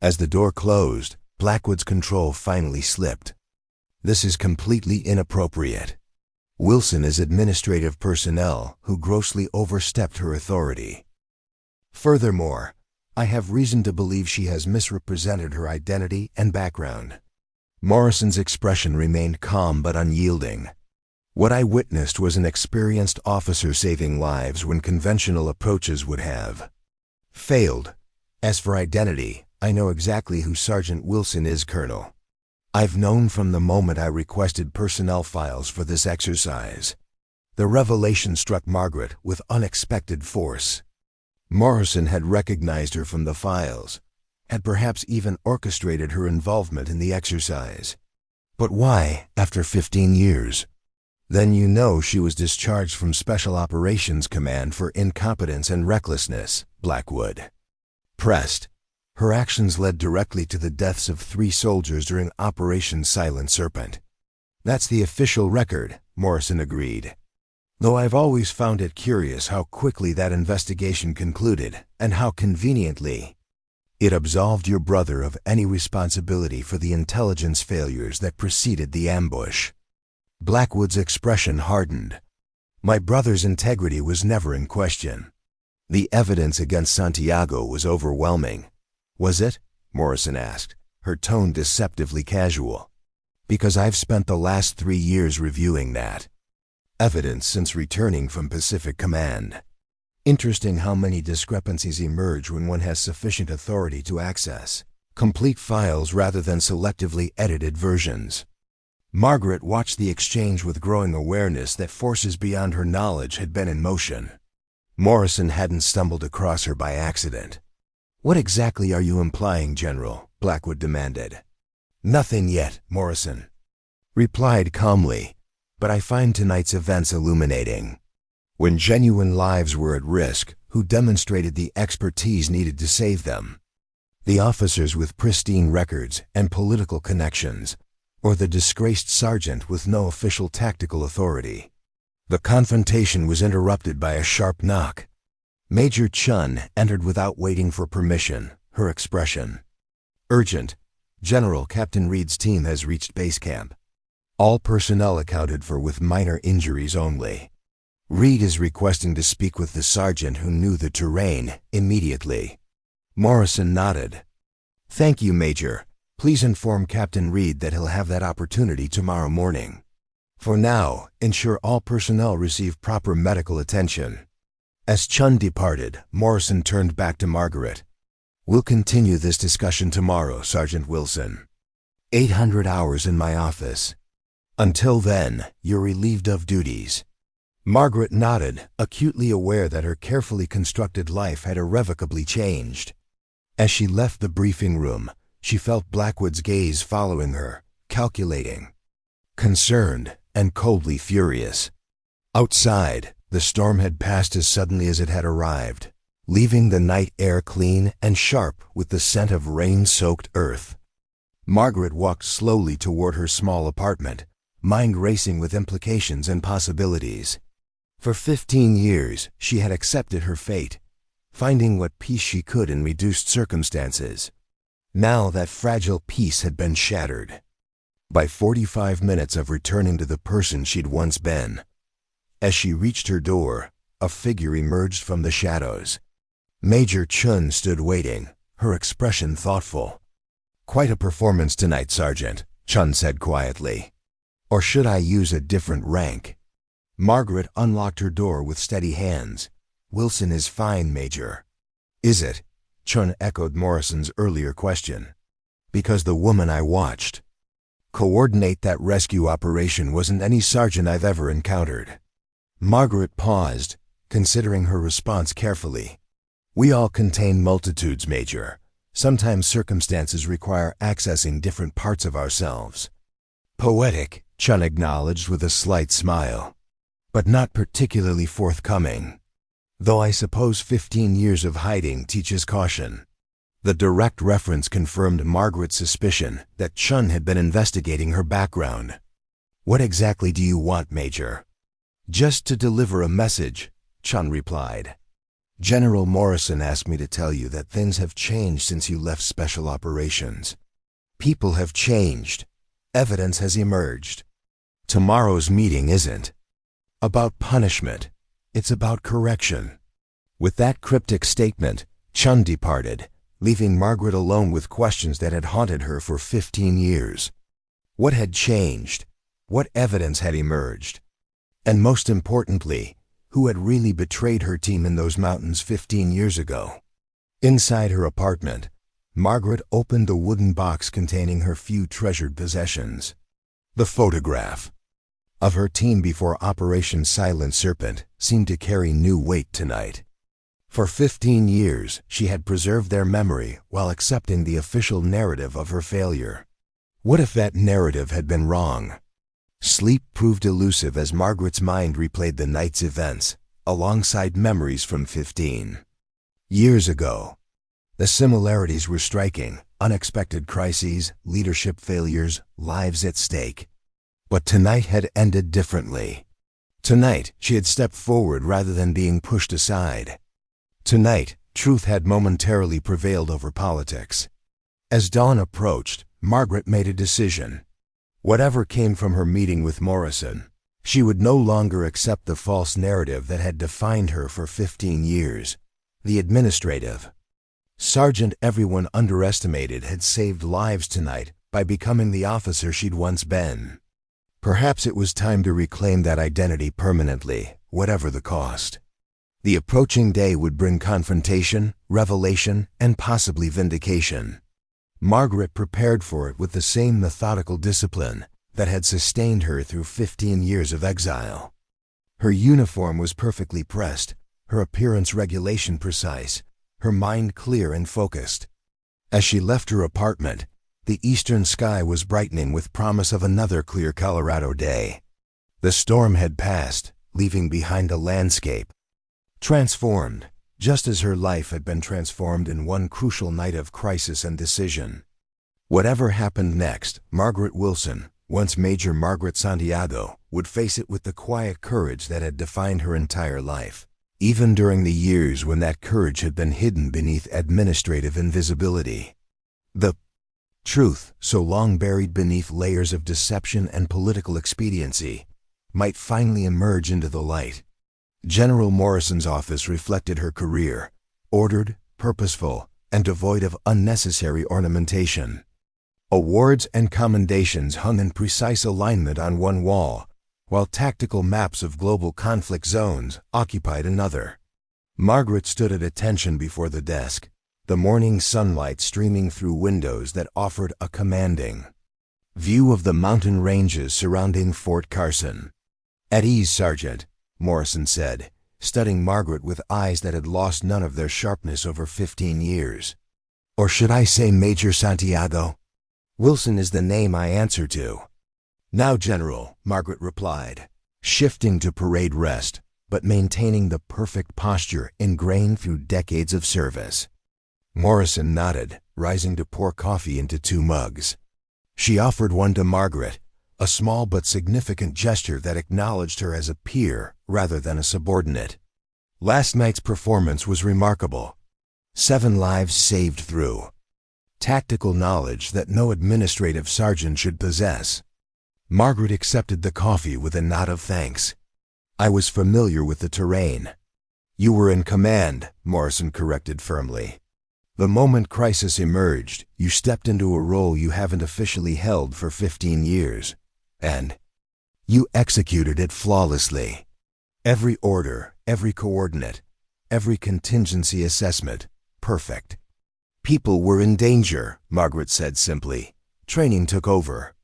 As the door closed, Blackwood's control finally slipped. "This is completely inappropriate. Wilson is administrative personnel who grossly overstepped her authority. Furthermore, I have reason to believe she has misrepresented her identity and background." Morrison's expression remained calm but unyielding. "What I witnessed was an experienced officer saving lives when conventional approaches would have failed. As for identity, I know exactly who Sergeant Wilson is, Colonel. I've known from the moment I requested personnel files for this exercise. The revelation struck Margaret with unexpected force. Morrison had recognized her from the files, had perhaps even orchestrated her involvement in the exercise. But why, after 15 years? Then you know she was discharged from Special Operations Command for incompetence and recklessness, Blackwood pressed. Her actions led directly to the deaths of 3 soldiers during Operation Silent Serpent. That's the official record, Morrison agreed. Though I've always found it curious how quickly that investigation concluded, and how conveniently. It absolved your brother of any responsibility for the intelligence failures that preceded the ambush. Blackwood's expression hardened. My brother's integrity was never in question. The evidence against Santiago was overwhelming. Was it? Morrison asked, her tone deceptively casual. Because I've spent the last 3 years reviewing that evidence since returning from Pacific Command. Interesting how many discrepancies emerge when one has sufficient authority to access complete files rather than selectively edited versions. Margaret watched the exchange with growing awareness that forces beyond her knowledge had been in motion. Morrison hadn't stumbled across her by accident. What exactly are you implying, General? Blackwood demanded. Nothing yet, Morrison replied calmly, but I find tonight's events illuminating. When genuine lives were at risk, who demonstrated the expertise needed to save them? The officers with pristine records and political connections, or the disgraced sergeant with no official tactical authority? The confrontation was interrupted by a sharp knock. Major Chun entered without waiting for permission, her expression urgent. General, Captain Reed's team has reached base camp. All personnel accounted for with minor injuries only. Reed is requesting to speak with the sergeant who knew the terrain immediately. Morrison nodded. Thank you, Major. Please inform Captain Reed that he'll have that opportunity tomorrow morning. For now, ensure all personnel receive proper medical attention. As Chun departed, Morrison turned back to Margaret. We'll continue this discussion tomorrow, Sergeant Wilson. 800 hours in my office. Until then, you're relieved of duties. Margaret nodded, acutely aware that her carefully constructed life had irrevocably changed. As she left the briefing room, she felt Blackwood's gaze following her, calculating, concerned, and coldly furious. Outside, the storm had passed as suddenly as it had arrived, leaving the night air clean and sharp with the scent of rain-soaked earth. Margaret walked slowly toward her small apartment, mind racing with implications and possibilities. For 15 years, she had accepted her fate, finding what peace she could in reduced circumstances. Now that fragile peace had been shattered. By 45 minutes of returning to the person she'd once been. As she reached her door, a figure emerged from the shadows. Major Chun stood waiting, her expression thoughtful. Quite a performance tonight, Sergeant, Chun said quietly. Or should I use a different rank? Margaret unlocked her door with steady hands. Wilson is fine, Major. Is it? Chun echoed Morrison's earlier question. Because the woman I watched coordinate that rescue operation wasn't any sergeant I've ever encountered. Margaret paused, considering her response carefully. We all contain multitudes, Major. Sometimes circumstances require accessing different parts of ourselves. Poetic, Chun acknowledged with a slight smile. But not particularly forthcoming. Though I suppose 15 years of hiding teaches caution. The direct reference confirmed Margaret's suspicion that Chun had been investigating her background. What exactly do you want, Major? Just to deliver a message, Chun replied. General Morrison asked me to tell you that things have changed since you left Special Operations. People have changed. Evidence has emerged. Tomorrow's meeting isn't about punishment. It's about correction. With that cryptic statement, Chun departed, leaving Margaret alone with questions that had haunted her for 15 years. What had changed? What evidence had emerged? And most importantly, who had really betrayed her team in those mountains 15 years ago? Inside her apartment, Margaret opened the wooden box containing her few treasured possessions. The photograph. of her team before Operation Silent Serpent seemed to carry new weight tonight. For 15 years, she had preserved their memory while accepting the official narrative of her failure. What if that narrative had been wrong? Sleep proved elusive as Margaret's mind replayed the night's events, alongside memories from 15 years ago. The similarities were striking: unexpected crises, leadership failures, lives at stake. But tonight had ended differently. Tonight, she had stepped forward rather than being pushed aside. Tonight, truth had momentarily prevailed over politics. As dawn approached, Margaret made a decision. Whatever came from her meeting with Morrison, she would no longer accept the false narrative that had defined her for 15 years. The administrative sergeant everyone underestimated had saved lives tonight by becoming the officer she'd once been. Perhaps it was time to reclaim that identity permanently, whatever the cost. The approaching day would bring confrontation, revelation, and possibly vindication. Margaret prepared for it with the same methodical discipline that had sustained her through 15 years of exile. Her uniform was perfectly pressed, her appearance regulation precise, her mind clear and focused. As she left her apartment, the eastern sky was brightening with promise of another clear Colorado day. The storm had passed, leaving behind a landscape transformed, just as her life had been transformed in one crucial night of crisis and decision. Whatever happened next, Margaret Wilson, once Major Margaret Santiago, would face it with the quiet courage that had defined her entire life, even during the years when that courage had been hidden beneath administrative invisibility. The truth, so long buried beneath layers of deception and political expediency, might finally emerge into the light. General Morrison's office reflected her career, ordered, purposeful, and devoid of unnecessary ornamentation. Awards and commendations hung in precise alignment on one wall, while tactical maps of global conflict zones occupied another. Margaret stood at attention before the desk, the morning sunlight streaming through windows that offered a commanding view of the mountain ranges surrounding Fort Carson. "At ease, Sergeant," Morrison said, studying Margaret with eyes that had lost none of their sharpness over 15 years. "Or should I say Major Santiago? Wilson is the name I answer to." "Now, General," Margaret replied, shifting to parade rest, but maintaining the perfect posture ingrained through decades of service. Morrison nodded, rising to pour coffee into 2 mugs. She offered one to Margaret, a small but significant gesture that acknowledged her as a peer rather than a subordinate. "Last night's performance was remarkable. 7 lives saved through tactical knowledge that no administrative sergeant should possess." Margaret accepted the coffee with a nod of thanks. "I was familiar with the terrain." "You were in command," Morrison corrected firmly. "The moment crisis emerged, you stepped into a role you haven't officially held for 15 years. And you executed it flawlessly. Every order, every coordinate, every contingency assessment, perfect." "People were in danger," Margaret said simply. "Training took over."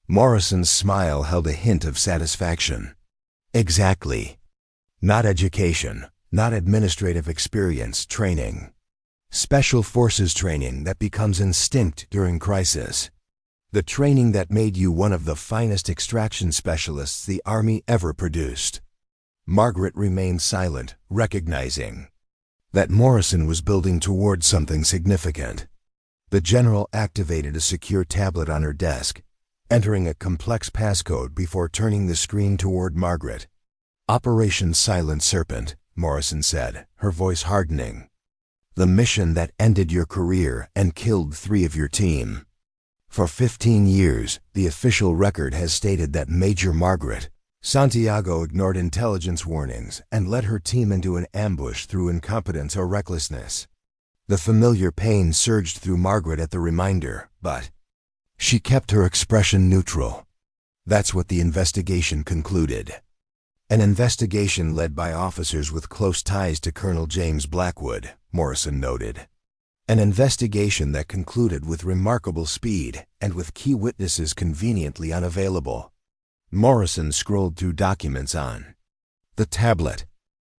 Morrison's smile held a hint of satisfaction. "Exactly. Not education, not administrative experience, training. Special forces training that becomes instinct during crisis. The training that made you one of the finest extraction specialists the Army ever produced." Margaret remained silent, recognizing that Morrison was building toward something significant. The general activated a secure tablet on her desk, entering a complex passcode before turning the screen toward Margaret. "Operation Silent Serpent," Morrison said, her voice hardening. "The mission that ended your career and killed 3 of your team. For 15 years, the official record has stated that Major Margaret Santiago ignored intelligence warnings and led her team into an ambush through incompetence or recklessness." The familiar pain surged through Margaret at the reminder, but she kept her expression neutral. "That's what the investigation concluded." "An investigation led by officers with close ties to Colonel James Blackwood," Morrison noted. "An investigation that concluded with remarkable speed and with key witnesses conveniently unavailable." Morrison scrolled through documents on the tablet.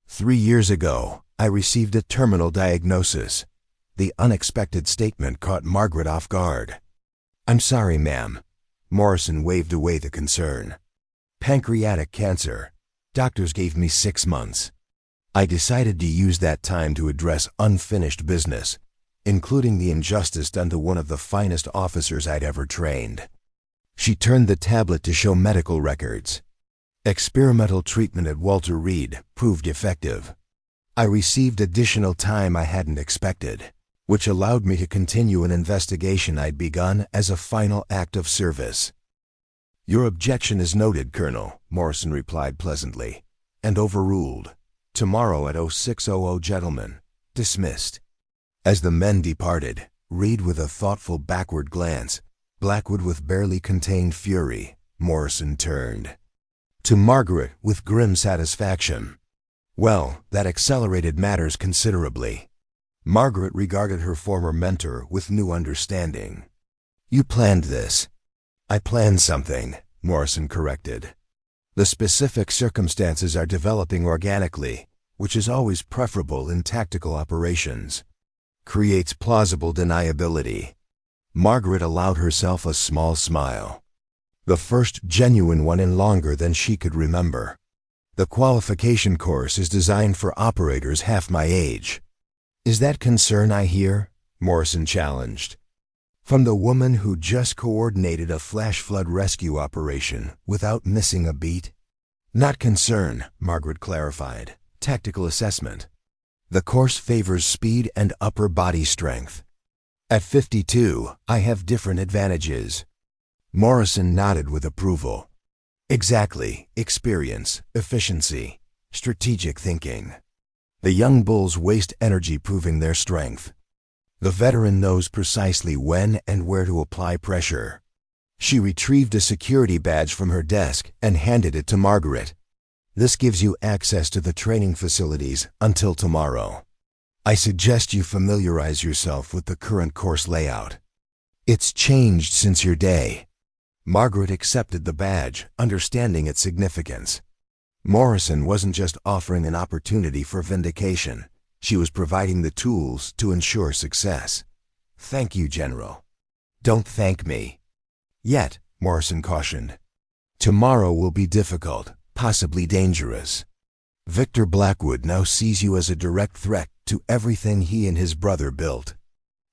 3 years ago, I received a terminal diagnosis. The unexpected statement caught Margaret off guard. I'm sorry, ma'am. Morrison waved away the concern. Pancreatic cancer. Doctors gave me 6 months. I decided to use that time to address unfinished business, including the injustice done to one of the finest officers I'd ever trained. She turned the tablet to show medical records. Experimental treatment at Walter Reed proved effective. I received additional time I hadn't expected, which allowed me to continue an investigation I'd begun as a final act of service. Your objection is noted, Colonel, Morrison replied pleasantly, and overruled. Tomorrow at 0600, gentlemen. Dismissed. As the men departed, Reed with a thoughtful backward glance, Blackwood with barely contained fury, Morrison turned to Margaret with grim satisfaction. Well, that accelerated matters considerably. Margaret regarded her former mentor with new understanding. You planned this. I planned something, Morrison corrected. The specific circumstances are developing organically, which is always preferable in tactical operations. Creates plausible deniability. Margaret allowed herself a small smile. The first genuine one in longer than she could remember. The qualification course is designed for operators half my age. Is that concern I hear? Morrison challenged. From the woman who just coordinated a flash flood rescue operation without missing a beat? Not concern, Margaret clarified. Tactical assessment. The course favors speed and upper body strength. At 52, I have different advantages. Morrison nodded with approval. Exactly. Experience, efficiency, strategic thinking. The young bulls waste energy proving their strength. The veteran knows precisely when and where to apply pressure. She retrieved a security badge from her desk and handed it to Margaret. This gives you access to the training facilities until tomorrow. I suggest you familiarize yourself with the current course layout. It's changed since your day. Margaret accepted the badge, understanding its significance. Morrison wasn't just offering an opportunity for vindication. She was providing the tools to ensure success. Thank you, General. Don't thank me. Yet, Morrison cautioned. Tomorrow will be difficult, possibly dangerous. Victor Blackwood now sees you as a direct threat to everything he and his brother built.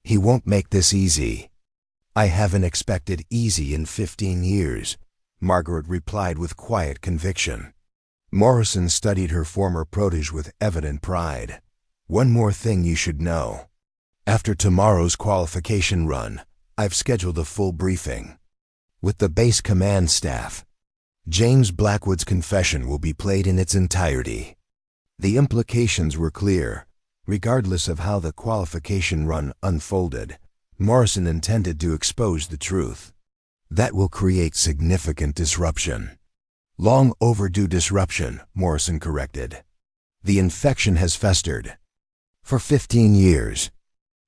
He won't make this easy. I haven't expected easy in 15 years, Margaret replied with quiet conviction. Morrison studied her former protege with evident pride. One more thing you should know. After tomorrow's qualification run, I've scheduled a full briefing with the base command staff. James Blackwood's confession will be played in its entirety. The implications were clear. Regardless of how the qualification run unfolded, Morrison intended to expose the truth. That will create significant disruption. Long overdue disruption, Morrison corrected. The infection has festered. For 15 years.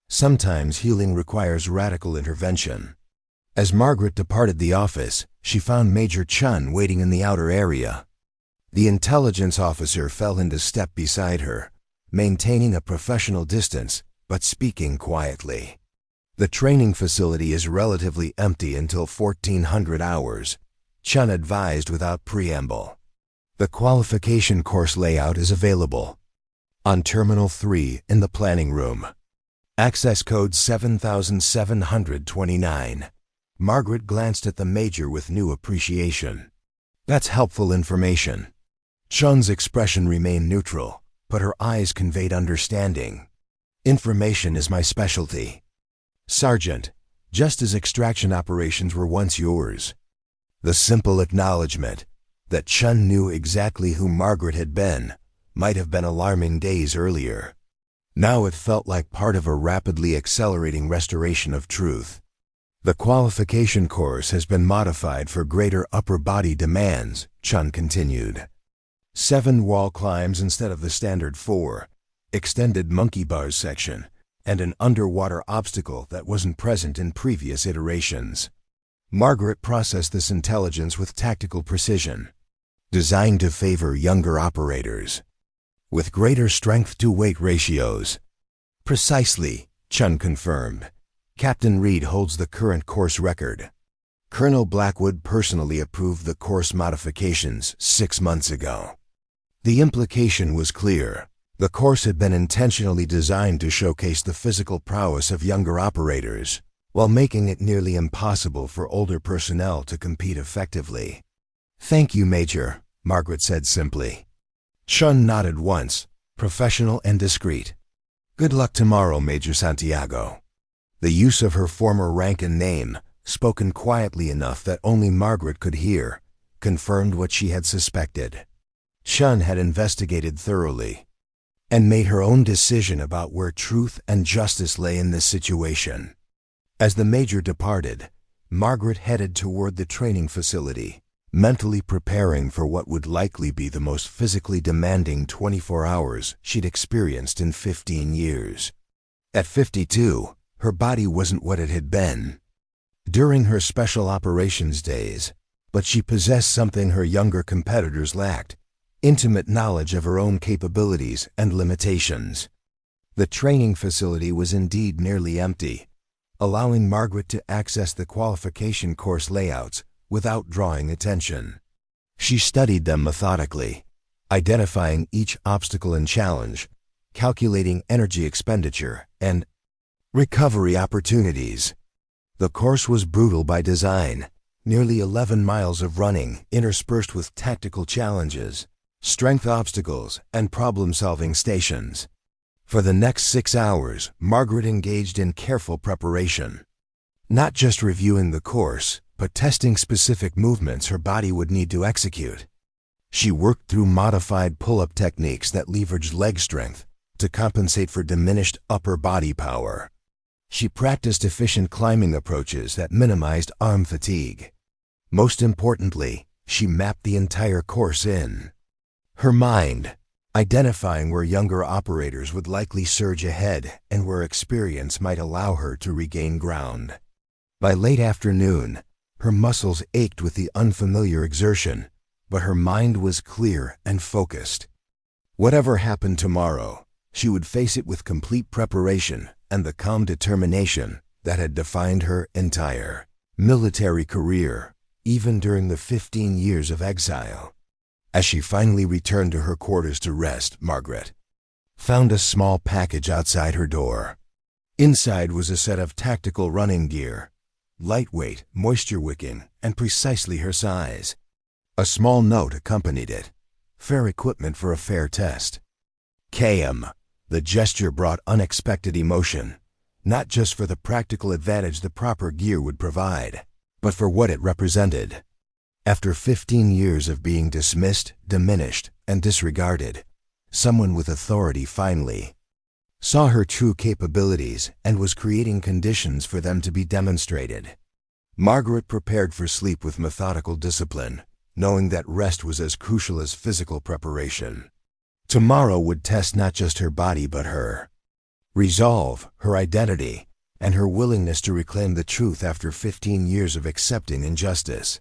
Sometimes healing requires radical intervention. As Margaret departed the office, she found Major Chun waiting in the outer area. The intelligence officer fell into step beside her, maintaining a professional distance, but speaking quietly. The training facility is relatively empty until 1400 hours, Chun advised without preamble. The qualification course layout is available on Terminal 3 in the planning room. Access code 7729. Margaret glanced at the Major with new appreciation. That's helpful information. Chun's expression remained neutral, but her eyes conveyed understanding. Information is my specialty. Sergeant, just as extraction operations were once yours. The simple acknowledgement that Chun knew exactly who Margaret had been might have been alarming days earlier. Now it felt like part of a rapidly accelerating restoration of truth. The qualification course has been modified for greater upper body demands, Chun continued. 7 wall climbs instead of the standard 4, extended monkey bars section, and an underwater obstacle that wasn't present in previous iterations. Margaret processed this intelligence with tactical precision, designed to favor younger operators, with greater strength-to-weight ratios. Precisely, Chun confirmed. Captain Reed holds the current course record. Colonel Blackwood personally approved the course modifications 6 months ago. The implication was clear. The course had been intentionally designed to showcase the physical prowess of younger operators, while making it nearly impossible for older personnel to compete effectively. "Thank you, Major," Margaret said simply. Chun nodded once, professional and discreet. "Good luck tomorrow, Major Santiago." The use of her former rank and name, spoken quietly enough that only Margaret could hear, confirmed what she had suspected. Chun had investigated thoroughly and made her own decision about where truth and justice lay in this situation. As the Major departed, Margaret headed toward the training facility, mentally preparing for what would likely be the most physically demanding 24 hours she'd experienced in 15 years. At 52, her body wasn't what it had been during her special operations days, but she possessed something her younger competitors lacked: intimate knowledge of her own capabilities and limitations. The training facility was indeed nearly empty, allowing Margaret to access the qualification course layouts without drawing attention. She studied them methodically, identifying each obstacle and challenge, calculating energy expenditure and recovery opportunities. The course was brutal by design, nearly 11 miles of running interspersed with tactical challenges, strength obstacles, and problem-solving stations. For the next 6 hours, Margaret engaged in careful preparation, not just reviewing the course, but testing specific movements her body would need to execute. She worked through modified pull-up techniques that leveraged leg strength to compensate for diminished upper body power. She practiced efficient climbing approaches that minimized arm fatigue. Most importantly, she mapped the entire course in her mind, identifying where younger operators would likely surge ahead and where experience might allow her to regain ground. By late afternoon, her muscles ached with the unfamiliar exertion, but her mind was clear and focused. Whatever happened tomorrow, she would face it with complete preparation and the calm determination that had defined her entire military career, even during the 15 years of exile. As she finally returned to her quarters to rest, Margaret found a small package outside her door. Inside was a set of tactical running gear, lightweight, moisture-wicking, and precisely her size. A small note accompanied it: fair equipment for a fair test. KM. The gesture brought unexpected emotion, not just for the practical advantage the proper gear would provide, but for what it represented. After 15 years of being dismissed, diminished, and disregarded, someone with authority finally saw her true capabilities and was creating conditions for them to be demonstrated. Margaret prepared for sleep with methodical discipline, knowing that rest was as crucial as physical preparation. Tomorrow would test not just her body but her resolve, her identity, and her willingness to reclaim the truth after 15 years of accepting injustice.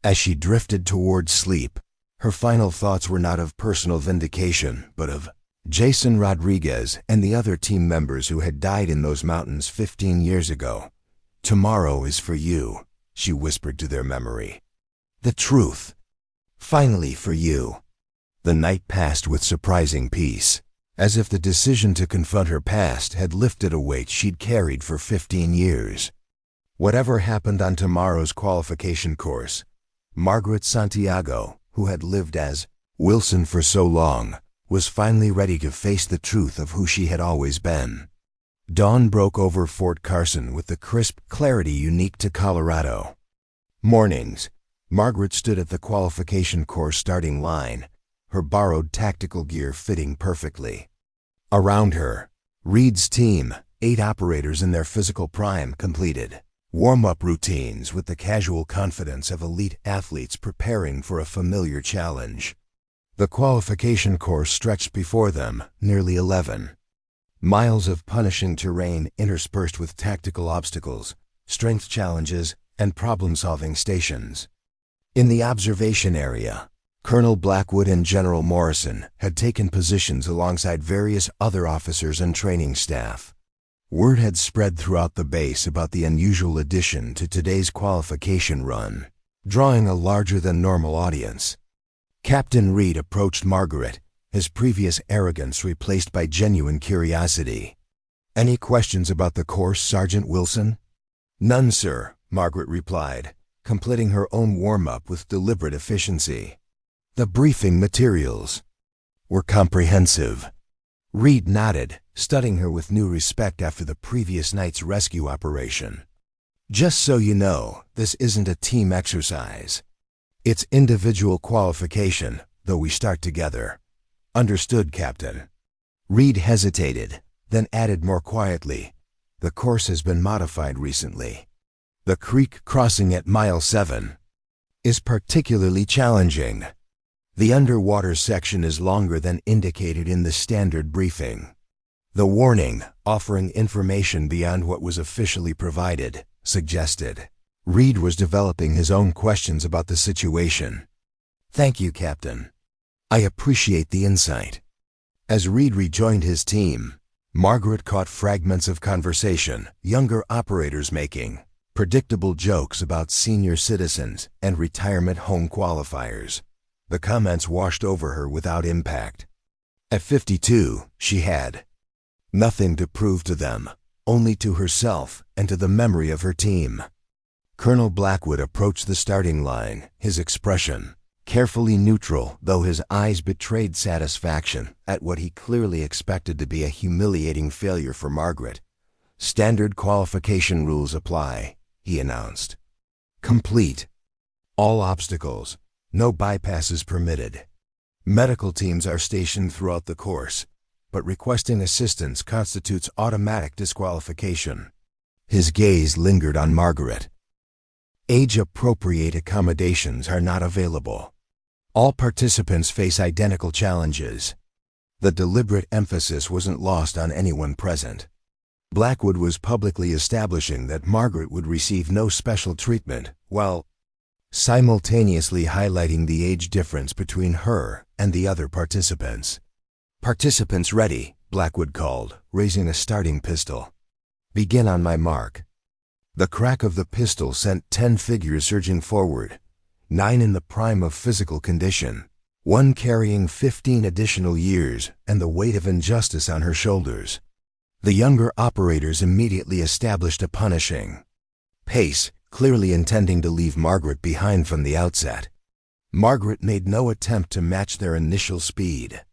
As she drifted toward sleep, her final thoughts were not of personal vindication, but of Jason Rodriguez and the other team members who had died in those mountains 15 years ago. "Tomorrow is for you," she whispered to their memory. "The truth. Finally for you." The night passed with surprising peace, as if the decision to confront her past had lifted a weight she'd carried for 15 years. Whatever happened on tomorrow's qualification course, Margaret Santiago, who had lived as Wilson for so long, was finally ready to face the truth of who she had always been. Dawn broke over Fort Carson with the crisp clarity unique to Colorado. Mornings, Margaret stood at the qualification course starting line, her borrowed tactical gear fitting perfectly. Around her, Reed's team, 8 operators in their physical prime, completed warm-up routines with the casual confidence of elite athletes preparing for a familiar challenge. The qualification course stretched before them, nearly 11 miles of punishing terrain interspersed with tactical obstacles, strength challenges, and problem-solving stations. In the observation area, Colonel Blackwood and General Morrison had taken positions alongside various other officers and training staff. Word had spread throughout the base about the unusual addition to today's qualification run, drawing a larger-than-normal audience. Captain Reed approached Margaret, his previous arrogance replaced by genuine curiosity. "Any questions about the course, Sergeant Wilson?" "None, sir," Margaret replied, completing her own warm-up with deliberate efficiency. "The briefing materials were comprehensive." Reed nodded, studying her with new respect after the previous night's rescue operation. "Just so you know, this isn't a team exercise. It's individual qualification, though we start together." "Understood, Captain." Reed hesitated, then added more quietly, "The course has been modified recently. The creek crossing at mile 7 is particularly challenging. The underwater section is longer than indicated in the standard briefing. The warning, offering information beyond what was officially provided, suggested." Reed was developing his own questions about the situation. "Thank you, Captain. I appreciate the insight." As Reed rejoined his team, Margaret caught fragments of conversation younger operators making, predictable jokes about senior citizens and retirement home qualifiers. The comments washed over her without impact. At 52, she had nothing to prove to them, only to herself and to the memory of her team. Colonel Blackwood approached the starting line, his expression carefully neutral, though his eyes betrayed satisfaction at what he clearly expected to be a humiliating failure for Margaret. "Standard qualification rules apply," he announced. "Complete all obstacles. No bypasses permitted. Medical teams are stationed throughout the course, but requesting assistance constitutes automatic disqualification." His gaze lingered on Margaret. "Age-appropriate accommodations are not available. All participants face identical challenges." The deliberate emphasis wasn't lost on anyone present. Blackwood was publicly establishing that Margaret would receive no special treatment, while simultaneously highlighting the age difference between her and the other participants. "Participants ready," Blackwood called, raising a starting pistol. "Begin on my mark." The crack of the pistol sent 10 figures surging forward, 9 in the prime of physical condition, 1 carrying 15 additional years and the weight of injustice on her shoulders. The younger operators immediately established a punishing pace, clearly intending to leave Margaret behind from the outset. Margaret made no attempt to match their initial speed.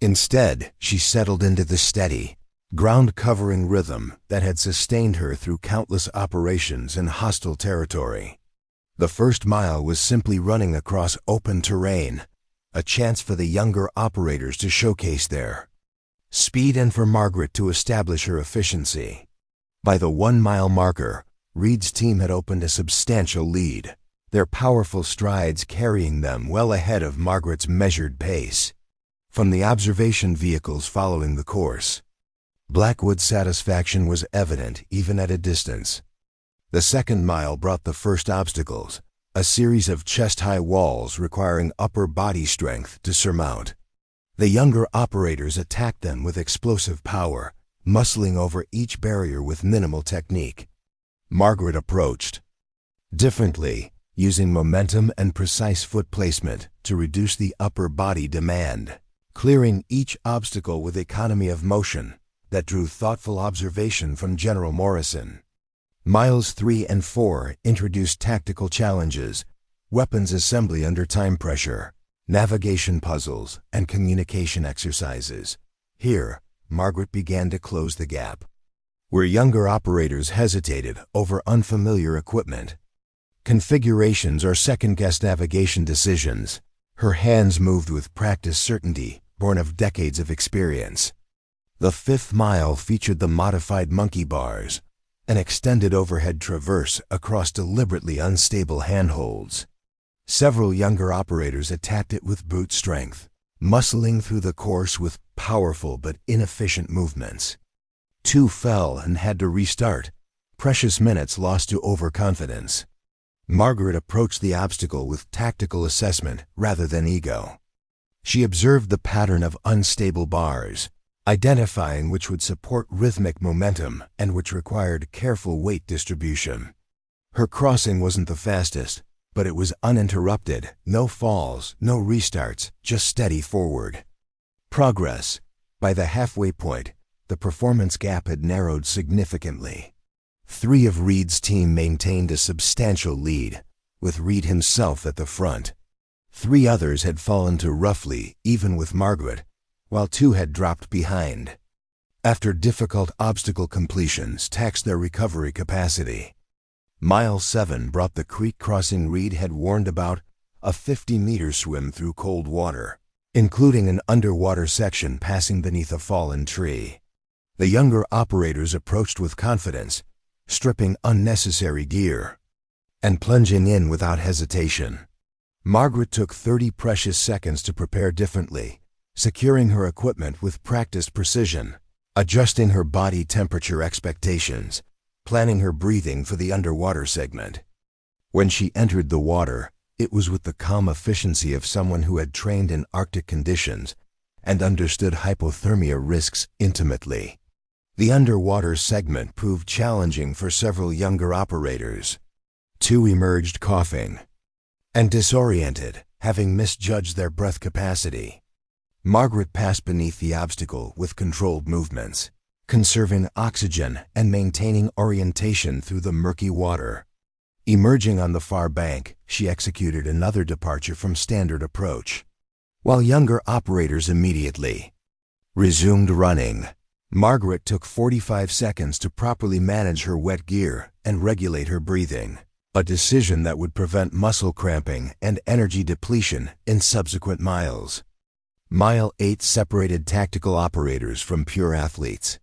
Instead, she settled into the steady, ground-covering rhythm that had sustained her through countless operations in hostile territory. The first mile was simply running across open terrain, a chance for the younger operators to showcase their speed and for Margaret to establish her efficiency. By the 1-mile marker, Reed's team had opened a substantial lead, their powerful strides carrying them well ahead of Margaret's measured pace. From the observation vehicles following the course, Blackwood's satisfaction was evident even at a distance. The second mile brought the first obstacles, a series of chest-high walls requiring upper body strength to surmount. The younger operators attacked them with explosive power, muscling over each barrier with minimal technique. Margaret approached differently, using momentum and precise foot placement to reduce the upper body demand, clearing each obstacle with economy of motion that drew thoughtful observation from General Morrison. Miles 3 and 4 introduced tactical challenges, weapons assembly under time pressure, navigation puzzles, and communication exercises. Here, Margaret began to close the gap. Where younger operators hesitated over unfamiliar equipment, configurations, or second-guess navigation decisions, her hands moved with practiced certainty born of decades of experience. The 5th mile featured the modified monkey bars, an extended overhead traverse across deliberately unstable handholds. Several younger operators attacked it with brute strength, muscling through the course with powerful but inefficient movements. 2 fell and had to restart, precious minutes lost to overconfidence. Margaret approached the obstacle with tactical assessment rather than ego. She observed the pattern of unstable bars, identifying which would support rhythmic momentum and which required careful weight distribution. Her crossing wasn't the fastest, but it was uninterrupted, no falls, no restarts, just steady forward. Progress. By the halfway point, the performance gap had narrowed significantly. 3 of Reed's team maintained a substantial lead, with Reed himself at the front. 3 others had fallen to roughly even with Margaret, while 2 had dropped behind. After difficult obstacle completions taxed their recovery capacity. Mile 7 brought the creek crossing Reed had warned about, a 50-meter swim through cold water, including an underwater section passing beneath a fallen tree. The younger operators approached with confidence, stripping unnecessary gear, and plunging in without hesitation. Margaret took 30 precious seconds to prepare differently, securing her equipment with practiced precision, adjusting her body temperature expectations, planning her breathing for the underwater segment. When she entered the water, it was with the calm efficiency of someone who had trained in Arctic conditions and understood hypothermia risks intimately. The underwater segment proved challenging for several younger operators. 2 emerged coughing and disoriented, having misjudged their breath capacity. Margaret passed beneath the obstacle with controlled movements, conserving oxygen and maintaining orientation through the murky water. Emerging on the far bank, she executed another departure from standard approach, while younger operators immediately resumed running. Margaret took 45 seconds to properly manage her wet gear and regulate her breathing, a decision that would prevent muscle cramping and energy depletion in subsequent miles. Mile 8 separated tactical operators from pure athletes.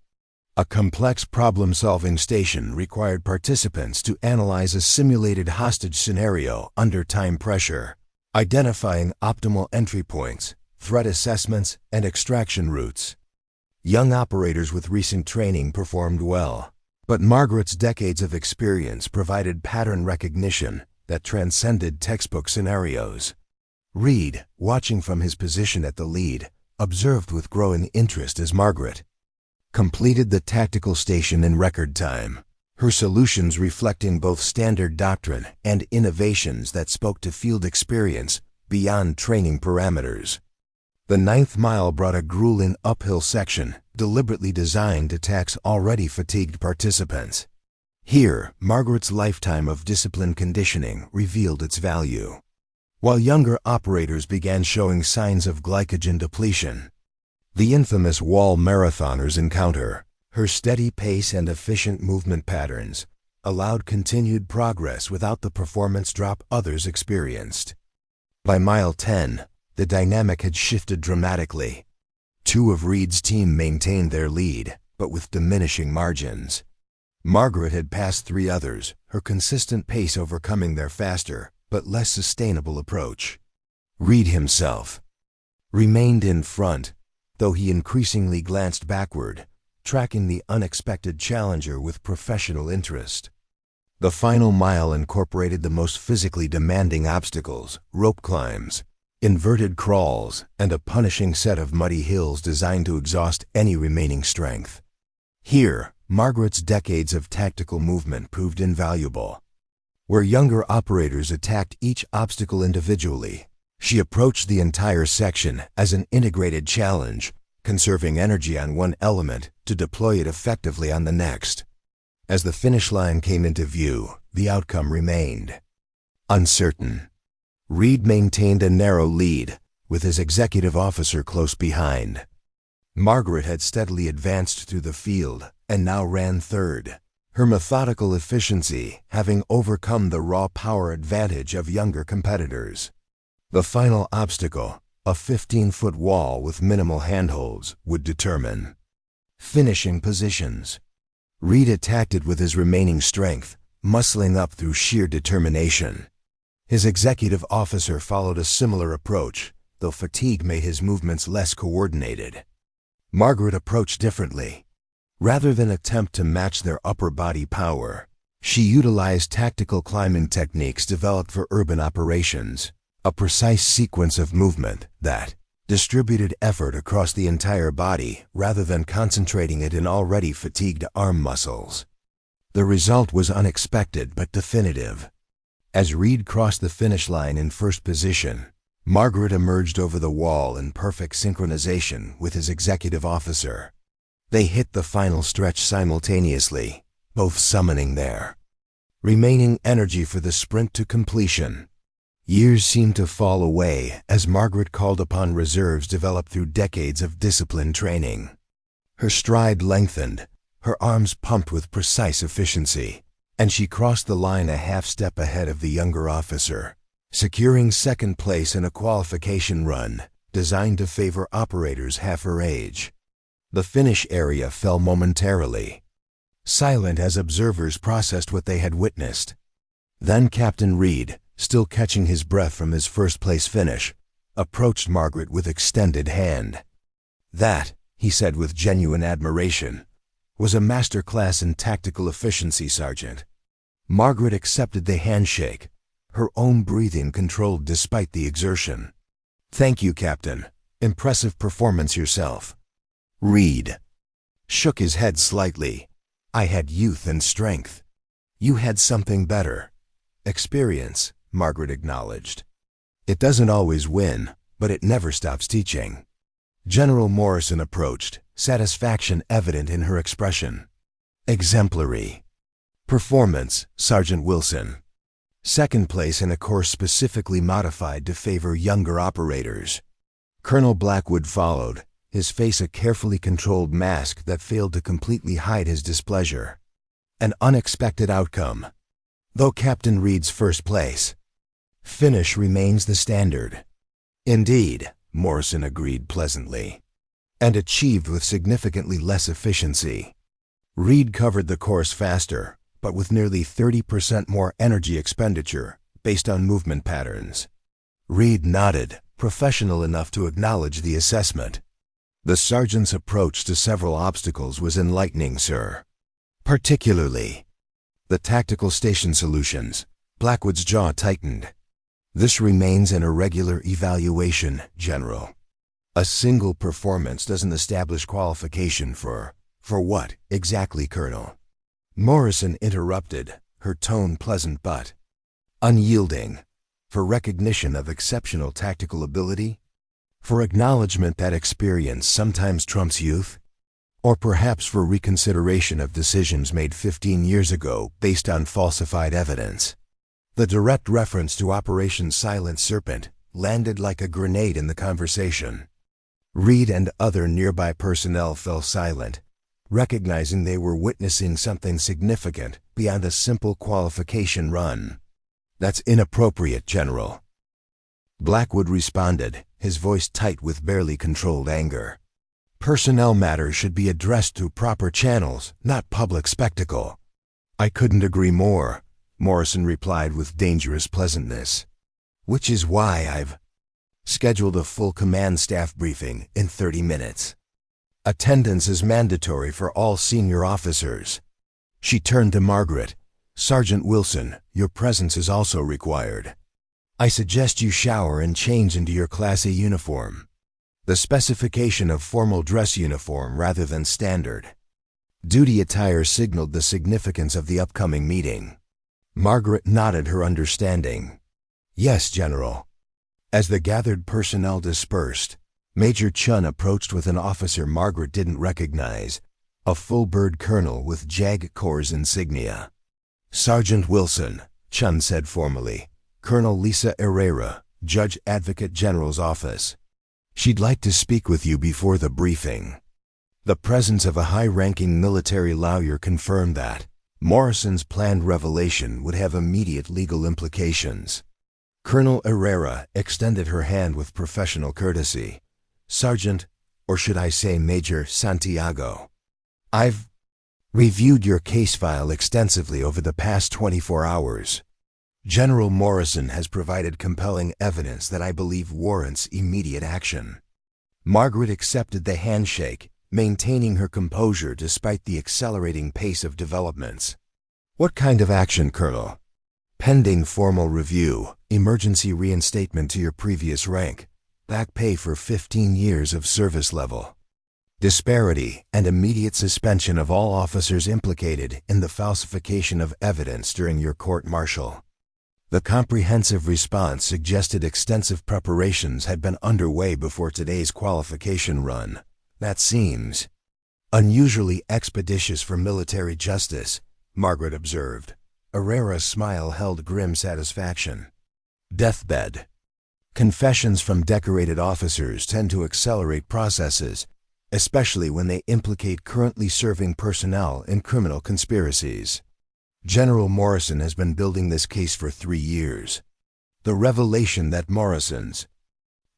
A complex problem-solving station required participants to analyze a simulated hostage scenario under time pressure, identifying optimal entry points, threat assessments, and extraction routes. Young operators with recent training performed well, but Margaret's decades of experience provided pattern recognition that transcended textbook scenarios. Reed, watching from his position at the lead, observed with growing interest as Margaret completed the tactical station in record time, her solutions reflecting both standard doctrine and innovations that spoke to field experience beyond training parameters. The 9th mile brought a grueling uphill section deliberately designed to tax already fatigued participants. Here, Margaret's lifetime of disciplined conditioning revealed its value, while younger operators began showing signs of glycogen depletion. The infamous wall marathoner's encounter, her steady pace and efficient movement patterns, allowed continued progress without the performance drop others experienced. By mile 10, the dynamic had shifted dramatically. 2 of Reed's team maintained their lead, but with diminishing margins. Margaret had passed 3 others, her consistent pace overcoming their faster but less sustainable approach. Reed himself remained in front, though he increasingly glanced backward, tracking the unexpected challenger with professional interest. The final mile incorporated the most physically demanding obstacles, rope climbs, inverted crawls, and a punishing set of muddy hills designed to exhaust any remaining strength. Here, Margaret's decades of tactical movement proved invaluable. Where younger operators attacked each obstacle individually, she approached the entire section as an integrated challenge, conserving energy on one element to deploy it effectively on the next. As the finish line came into view, the outcome remained uncertain. Reed maintained a narrow lead, with his executive officer close behind. Margaret had steadily advanced through the field and now ran third, her methodical efficiency having overcome the raw power advantage of younger competitors. The final obstacle, a 15-foot wall with minimal handholds, would determine finishing positions. Reed attacked it with his remaining strength, muscling up through sheer determination. His executive officer followed a similar approach, though fatigue made his movements less coordinated. Margaret approached differently. Rather than attempt to match their upper body power, She utilized tactical climbing techniques developed for urban operations, a precise sequence of movement that distributed effort across the entire body rather than concentrating it in already fatigued arm muscles. The result was unexpected but definitive. As Reed crossed the finish line in first position, Margaret emerged over the wall in perfect synchronization with his executive officer. They hit the final stretch simultaneously, both summoning their remaining energy for the sprint to completion. Years seemed to fall away as Margaret called upon reserves developed through decades of disciplined training. Her stride lengthened, her arms pumped with precise efficiency, and she crossed the line a half step ahead of the younger officer, securing second place in a qualification run designed to favor operators half her age. The finish area fell momentarily, silent as observers processed what they had witnessed. Then Captain Reed, still catching his breath from his first-place finish, approached Margaret with extended hand. "That," he said with genuine admiration, "was a masterclass in tactical efficiency, Sergeant." Margaret accepted the handshake, her own breathing controlled despite the exertion. "Thank you, Captain. Impressive performance yourself." Reed shook his head slightly. "I had youth and strength. You had something better. Experience," Margaret acknowledged. "It doesn't always win, but it never stops teaching." General Morrison approached, satisfaction evident in her expression. "Exemplary performance, Sergeant Wilson. Second place in a course specifically modified to favor younger operators." Colonel Blackwood followed, his face a carefully controlled mask that failed to completely hide his displeasure. "An unexpected outcome. Though Captain Reed's first place finish remains the standard." "Indeed," Morrison agreed pleasantly, "and achieved with significantly less efficiency. Reed covered the course faster, but with nearly 30% more energy expenditure based on movement patterns." Reed nodded, professional enough to acknowledge the assessment. "The sergeant's approach to several obstacles was enlightening, sir. Particularly the tactical station solutions." Blackwood's jaw tightened. "This remains an irregular evaluation, General. A single performance doesn't establish qualification for what exactly, Colonel?" Morrison interrupted, her tone pleasant but unyielding. "For recognition of exceptional tactical ability? For acknowledgement that experience sometimes trumps youth? Or perhaps for reconsideration of decisions made 15 years ago based on falsified evidence?" The direct reference to Operation Silent Serpent landed like a grenade in the conversation. Reed and other nearby personnel fell silent, recognizing they were witnessing something significant beyond a simple qualification run. "That's inappropriate, General," Blackwood responded, his voice tight with barely controlled anger. "Personnel matters should be addressed through proper channels, not public spectacle." "I couldn't agree more," Morrison replied with dangerous pleasantness. "Which is why I've scheduled a full command staff briefing in 30 minutes. Attendance is mandatory for all senior officers." She turned to Margaret. "Sergeant Wilson, your presence is also required. I suggest you shower and change into your classy uniform. The specification of formal dress uniform rather than standard duty attire signaled the significance of the upcoming meeting." Margaret nodded her understanding. "Yes, General." As the gathered personnel dispersed, Major Chun approached with an officer Margaret didn't recognize, a full-bird colonel with JAG Corps insignia. "Sergeant Wilson," Chun said formally, "Colonel Lisa Herrera, Judge Advocate General's office. She'd like to speak with you before the briefing." The presence of a high-ranking military lawyer confirmed that Morrison's planned revelation would have immediate legal implications. Colonel Herrera extended her hand with professional courtesy. "Sergeant, or should I say Major Santiago, I've reviewed your case file extensively over the past 24 hours. General Morrison has provided compelling evidence that I believe warrants immediate action." Margaret accepted the handshake, maintaining her composure despite the accelerating pace of developments. What kind of action, Colonel? Pending formal review, emergency reinstatement to your previous rank, back pay for 15 years of service level. Disparity and immediate suspension of all officers implicated in the falsification of evidence during your court-martial. The comprehensive response suggested extensive preparations had been underway before today's qualification run. That seems unusually expeditious for military justice, Margaret observed. Herrera's smile held grim satisfaction. Deathbed. Confessions from decorated officers tend to accelerate processes, especially when they implicate currently serving personnel in criminal conspiracies. General Morrison has been building this case for 3 years. The revelation that Morrison's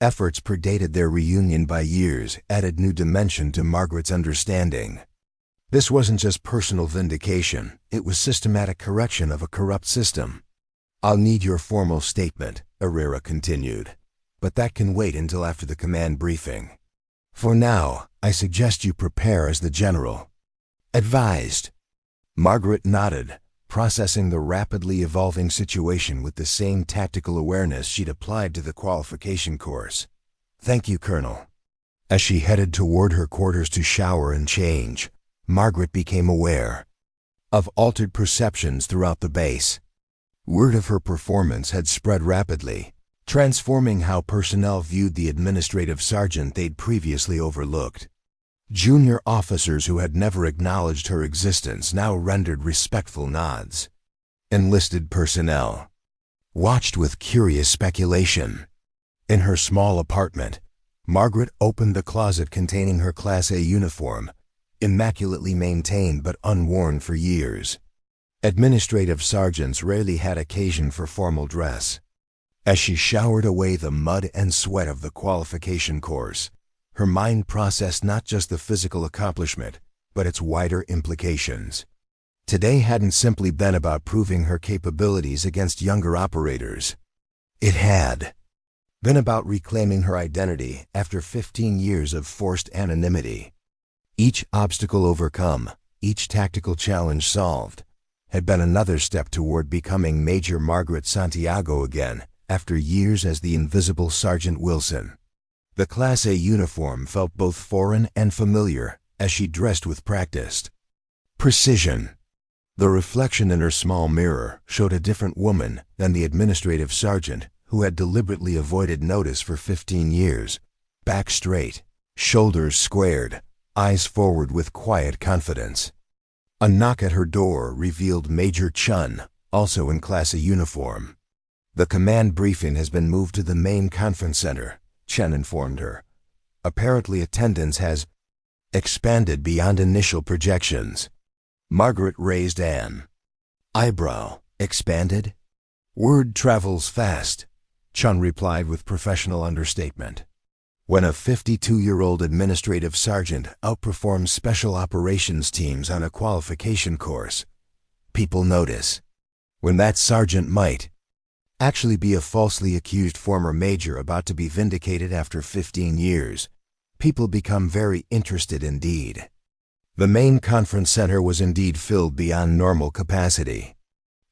efforts predated their reunion by years added new dimension to Margaret's understanding. This wasn't just personal vindication, it was systematic correction of a corrupt system. I'll need your formal statement, Herrera continued, but that can wait until after the command briefing. For now, I suggest you prepare as the general advised. Margaret nodded, processing the rapidly evolving situation with the same tactical awareness she'd applied to the qualification course. Thank you, Colonel. As she headed toward her quarters to shower and change, Margaret became aware of altered perceptions throughout the base. Word of her performance had spread rapidly, transforming how personnel viewed the administrative sergeant they'd previously overlooked. Junior officers who had never acknowledged her existence now rendered respectful nods. Enlisted personnel watched with curious speculation. In her small apartment, Margaret opened the closet containing her Class A uniform, immaculately maintained but unworn for years. Administrative sergeants rarely had occasion for formal dress. As she showered away the mud and sweat of the qualification course, her mind processed not just the physical accomplishment, but its wider implications. Today hadn't simply been about proving her capabilities against younger operators. It had been about reclaiming her identity after 15 years of forced anonymity. Each obstacle overcome, each tactical challenge solved, had been another step toward becoming Major Margaret Santiago again, after years as the invisible Sergeant Wilson. The Class A uniform felt both foreign and familiar as she dressed with practiced precision. The reflection in her small mirror showed a different woman than the administrative sergeant who had deliberately avoided notice for 15 years. Back straight, shoulders squared, eyes forward with quiet confidence. A knock at her door revealed Major Chun, also in Class A uniform. The command briefing has been moved to the main conference center, Chen informed her. Apparently attendance has expanded beyond initial projections. Margaret raised an eyebrow. Expanded? Word travels fast, Chun replied with professional understatement. When a 52-year-old administrative sergeant outperforms special operations teams on a qualification course, people notice. When that sergeant might actually be a falsely accused former major about to be vindicated after 15 years, people become very interested indeed. The main conference center was indeed filled beyond normal capacity.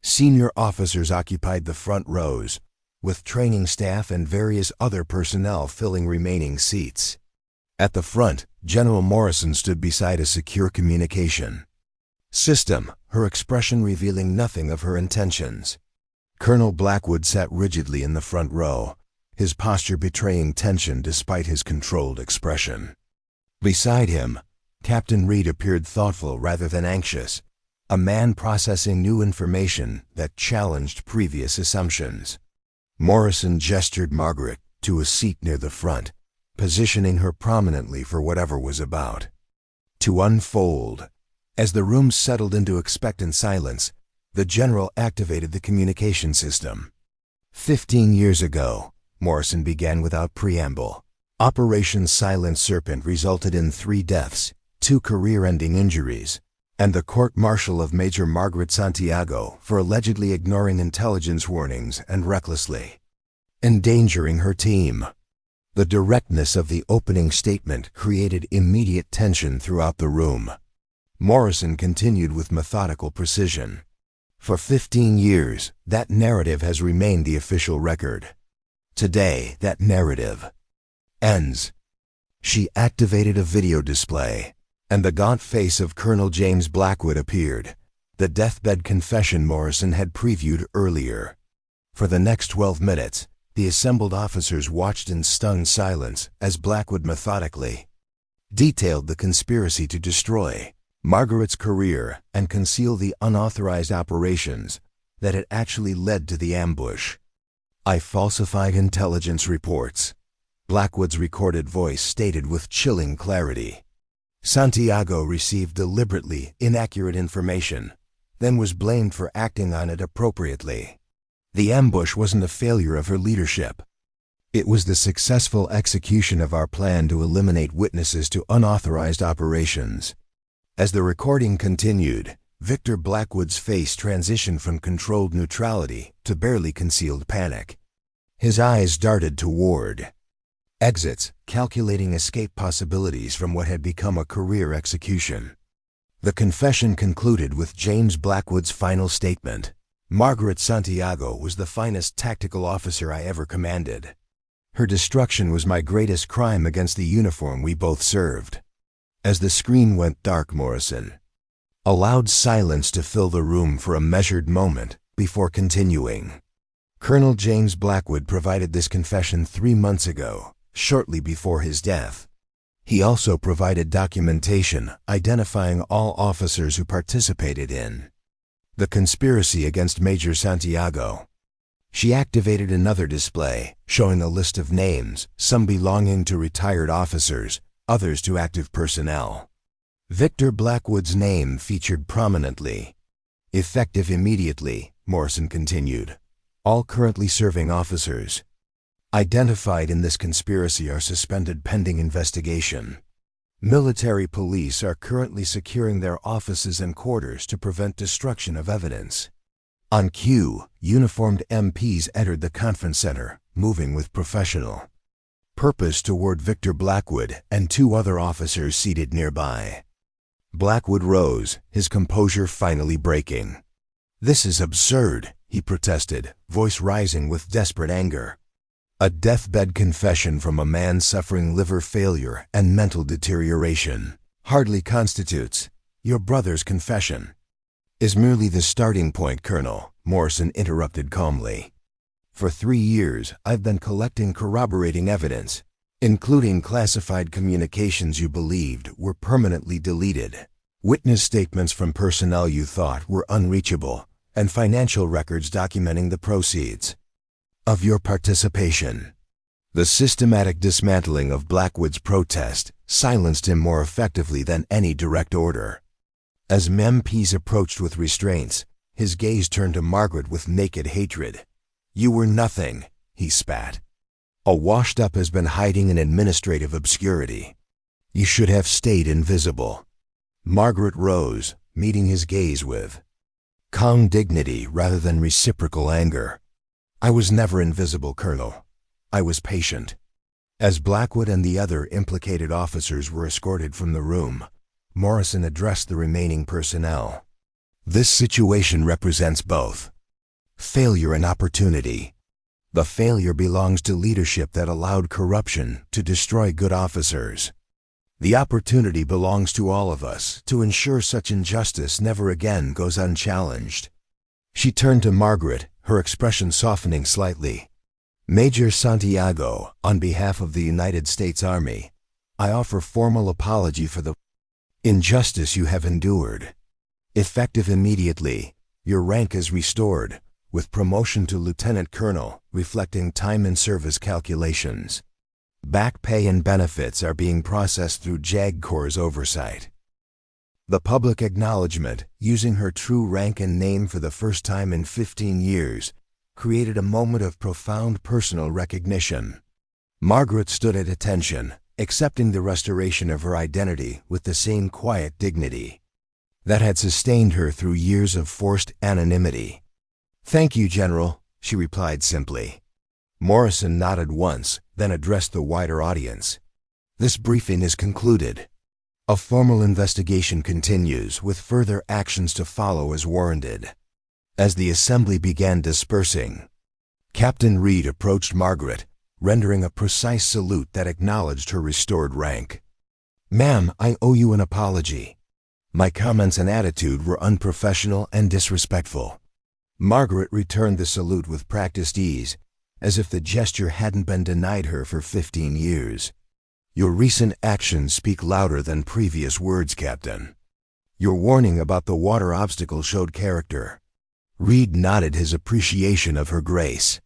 Senior officers occupied the front rows, with training staff and various other personnel filling remaining seats. At the front, General Morrison stood beside a secure communication system, her expression revealing nothing of her intentions. Colonel Blackwood sat rigidly in the front row, his posture betraying tension despite his controlled expression. Beside him, Captain Reed appeared thoughtful rather than anxious, a man processing new information that challenged previous assumptions. Morrison gestured Margaret to a seat near the front, positioning her prominently for whatever was about to unfold. As the room settled into expectant silence, the general activated the communication system. 15 years ago, Morrison began without preamble. Operation Silent Serpent resulted in 3 deaths, 2 career-ending injuries, and the court-martial of Major Margaret Santiago for allegedly ignoring intelligence warnings and recklessly endangering her team. The directness of the opening statement created immediate tension throughout the room. Morrison continued with methodical precision. For 15 years, that narrative has remained the official record. Today, that narrative ends. She activated a video display, and the gaunt face of Colonel James Blackwood appeared, the deathbed confession Morrison had previewed earlier. For the next 12 minutes, the assembled officers watched in stunned silence as Blackwood methodically detailed the conspiracy to destroy Margaret's career and conceal the unauthorized operations that had actually led to the ambush. "I falsified intelligence reports," Blackwood's recorded voice stated with chilling clarity. Santiago received deliberately inaccurate information, then was blamed for acting on it appropriately. The ambush wasn't a failure of her leadership. It was the successful execution of our plan to eliminate witnesses to unauthorized operations. As the recording continued, Victor Blackwood's face transitioned from controlled neutrality to barely concealed panic. His eyes darted toward exits, calculating escape possibilities from what had become a career execution. The confession concluded with James Blackwood's final statement: "Margaret Santiago was the finest tactical officer I ever commanded. Her destruction was my greatest crime against the uniform we both served." As the screen went dark, Morrison allowed silence to fill the room for a measured moment before continuing. "Colonel James Blackwood provided this confession 3 months ago, shortly before his death. He also provided documentation identifying all officers who participated in the conspiracy against Major Santiago." She activated another display, showing a list of names, some belonging to retired officers, others to active personnel. Victor Blackwood's name featured prominently. "Effective immediately," Morrison continued. "All currently serving officers identified in this conspiracy are suspended pending investigation. Military police are currently securing their offices and quarters to prevent destruction of evidence." On cue, uniformed MPs entered the conference center, moving with professional purpose toward Victor Blackwood and 2 other officers seated nearby. Blackwood rose, his composure finally breaking. "This is absurd," he protested, voice rising with desperate anger. "A deathbed confession from a man suffering liver failure and mental deterioration hardly constitutes your brother's confession." "Is merely the starting point, Colonel," Morrison interrupted calmly. "For 3 years, I've been collecting corroborating evidence, including classified communications you believed were permanently deleted, witness statements from personnel you thought were unreachable, and financial records documenting the proceeds of your participation." The systematic dismantling of Blackwood's protest silenced him more effectively than any direct order. As MPs approached with restraints, his gaze turned to Margaret with naked hatred. "You were nothing," he spat. "A washed-up has been hiding in administrative obscurity. You should have stayed invisible." Margaret rose, meeting his gaze with calm dignity rather than reciprocal anger. "I was never invisible, Colonel. I was patient." As Blackwood and the other implicated officers were escorted from the room, Morrison addressed the remaining personnel. "This situation represents both failure and opportunity. The failure belongs to leadership that allowed corruption to destroy good officers. The opportunity belongs to all of us to ensure such injustice never again goes unchallenged." She turned to Margaret, her expression softening slightly. "Major Santiago, on behalf of the United States Army, I offer formal apology for the injustice you have endured. Effective immediately, your rank is restored, with promotion to lieutenant colonel reflecting time and service calculations. Back pay and benefits are being processed through JAG Corps' oversight." The public acknowledgement, using her true rank and name for the first time in 15 years, created a moment of profound personal recognition. Margaret stood at attention, accepting the restoration of her identity with the same quiet dignity that had sustained her through years of forced anonymity. "Thank you, General," she replied simply. Morrison nodded once, then addressed the wider audience. "This briefing is concluded. A formal investigation continues, with further actions to follow as warranted." As the assembly began dispersing, Captain Reed approached Margaret, rendering a precise salute that acknowledged her restored rank. "Ma'am, I owe you an apology. My comments and attitude were unprofessional and disrespectful." Margaret returned the salute with practiced ease, as if the gesture hadn't been denied her for 15 years. "Your recent actions speak louder than previous words, Captain. Your warning about the water obstacle showed character." Reed nodded his appreciation of her grace.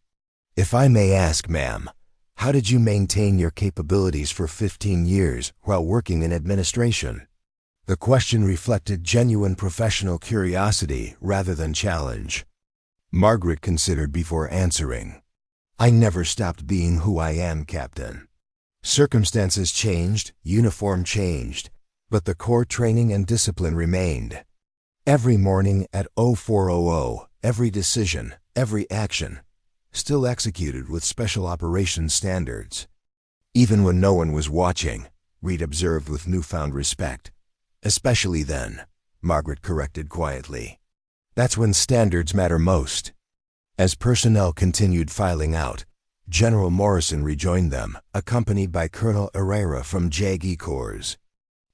"If I may ask, ma'am, how did you maintain your capabilities for 15 years while working in administration?" The question reflected genuine professional curiosity rather than challenge. Margaret considered before answering. "I never stopped being who I am, Captain. Circumstances changed, uniform changed, but the core training and discipline remained. Every morning at 0400, every decision, every action, still executed with special operations standards." "Even when no one was watching," Reed observed with newfound respect. "Especially then," Margaret corrected quietly. "That's when standards matter most." As personnel continued filing out, General Morrison rejoined them, accompanied by Colonel Herrera from JAG Corps.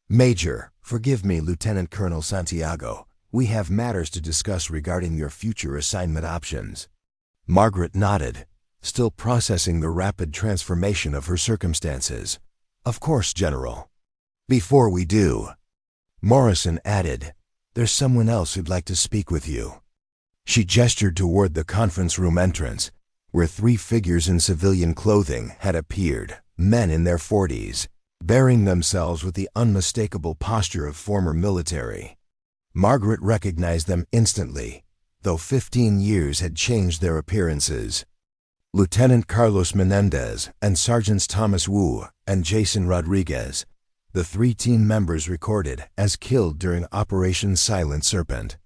"Major, forgive me, Lieutenant Colonel Santiago, we have matters to discuss regarding your future assignment options." Margaret nodded, still processing the rapid transformation of her circumstances. "Of course, General." "Before we do," Morrison added, "there's someone else who'd like to speak with you." She gestured toward the conference room entrance, where 3 figures in civilian clothing had appeared, men in their 40s, bearing themselves with the unmistakable posture of former military. Margaret recognized them instantly, though 15 years had changed their appearances. Lieutenant Carlos Menendez and Sergeants Thomas Wu and Jason Rodriguez, the 3 team members recorded as killed during Operation Silent Serpent.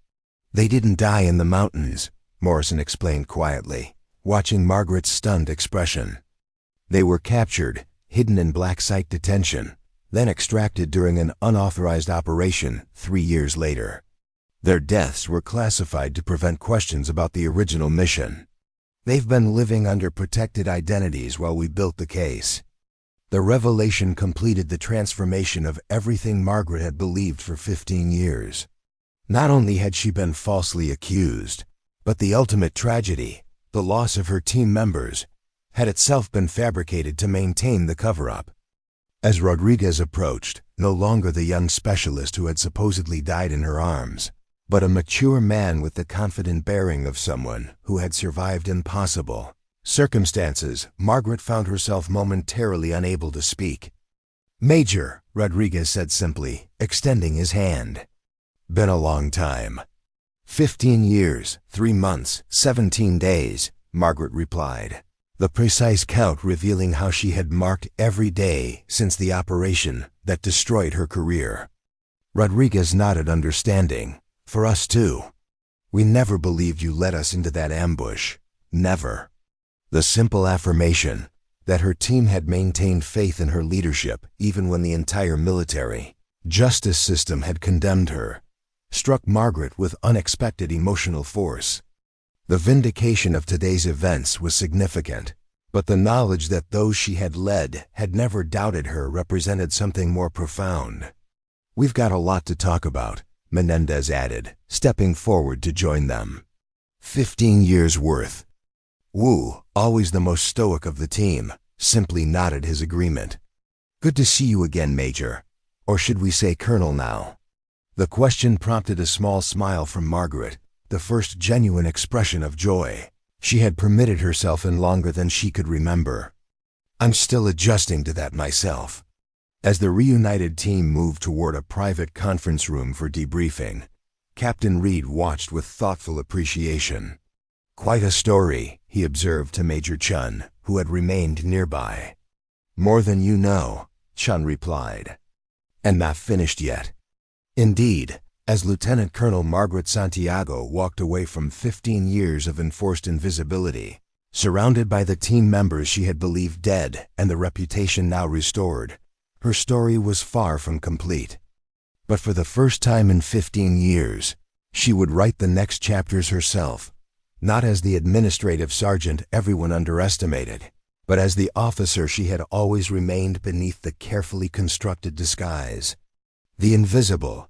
"They didn't die in the mountains," Morrison explained quietly, watching Margaret's stunned expression. "They were captured, hidden in black site detention, then extracted during an unauthorized operation 3 years later. Their deaths were classified to prevent questions about the original mission. They've been living under protected identities while we built the case." The revelation completed the transformation of everything Margaret had believed for 15 years. Not only had she been falsely accused, but the ultimate tragedy, the loss of her team members, had itself been fabricated to maintain the cover-up. As Rodriguez approached, no longer the young specialist who had supposedly died in her arms, but a mature man with the confident bearing of someone who had survived impossible circumstances, Margaret found herself momentarily unable to speak. "Major," Rodriguez said simply, extending his hand. "Been a long time." 15 years, 3 months, 17 days, Margaret replied, the precise count revealing how she had marked every day since the operation that destroyed her career. Rodriguez nodded understanding. "For us too. We never believed you led us into that ambush. Never." The simple affirmation that her team had maintained faith in her leadership even when the entire military justice system had condemned her struck Margaret with unexpected emotional force. The vindication of today's events was significant, but the knowledge that those she had led had never doubted her represented something more profound. "We've got a lot to talk about," Menendez added, stepping forward to join them. 15 years' worth. Wu, always the most stoic of the team, simply nodded his agreement. "Good to see you again, Major. Or should we say Colonel now?" The question prompted a small smile from Margaret, the first genuine expression of joy she had permitted herself in longer than she could remember. "I'm still adjusting to that myself." As the reunited team moved toward a private conference room for debriefing, Captain Reed watched with thoughtful appreciation. "Quite a story," he observed to Major Chun, who had remained nearby. "More than you know," Chun replied. "And not finished yet." Indeed, as Lieutenant Colonel Margaret Santiago walked away from 15 years of enforced invisibility, surrounded by the team members she had believed dead and the reputation now restored, her story was far from complete. But for the first time in 15 years, She would write the next chapters herself, not as the administrative sergeant everyone underestimated, but as the officer she had always remained beneath the carefully constructed disguise. The invisible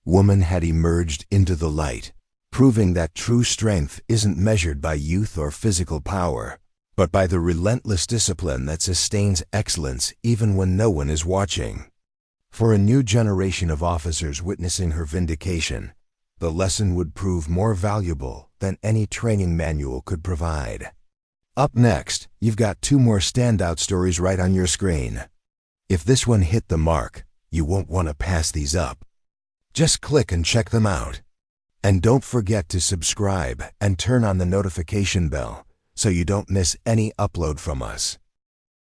woman had emerged into the light, proving that true strength isn't measured by youth or physical power, but by the relentless discipline that sustains excellence even when no one is watching. For a new generation of officers witnessing her vindication, the lesson would prove more valuable than any training manual could provide. Up next, you've got 2 more standout stories right on your screen. If this one hit the mark, you won't want to pass these up. Just click and check them out. And don't forget to subscribe and turn on the notification bell so you don't miss any upload from us.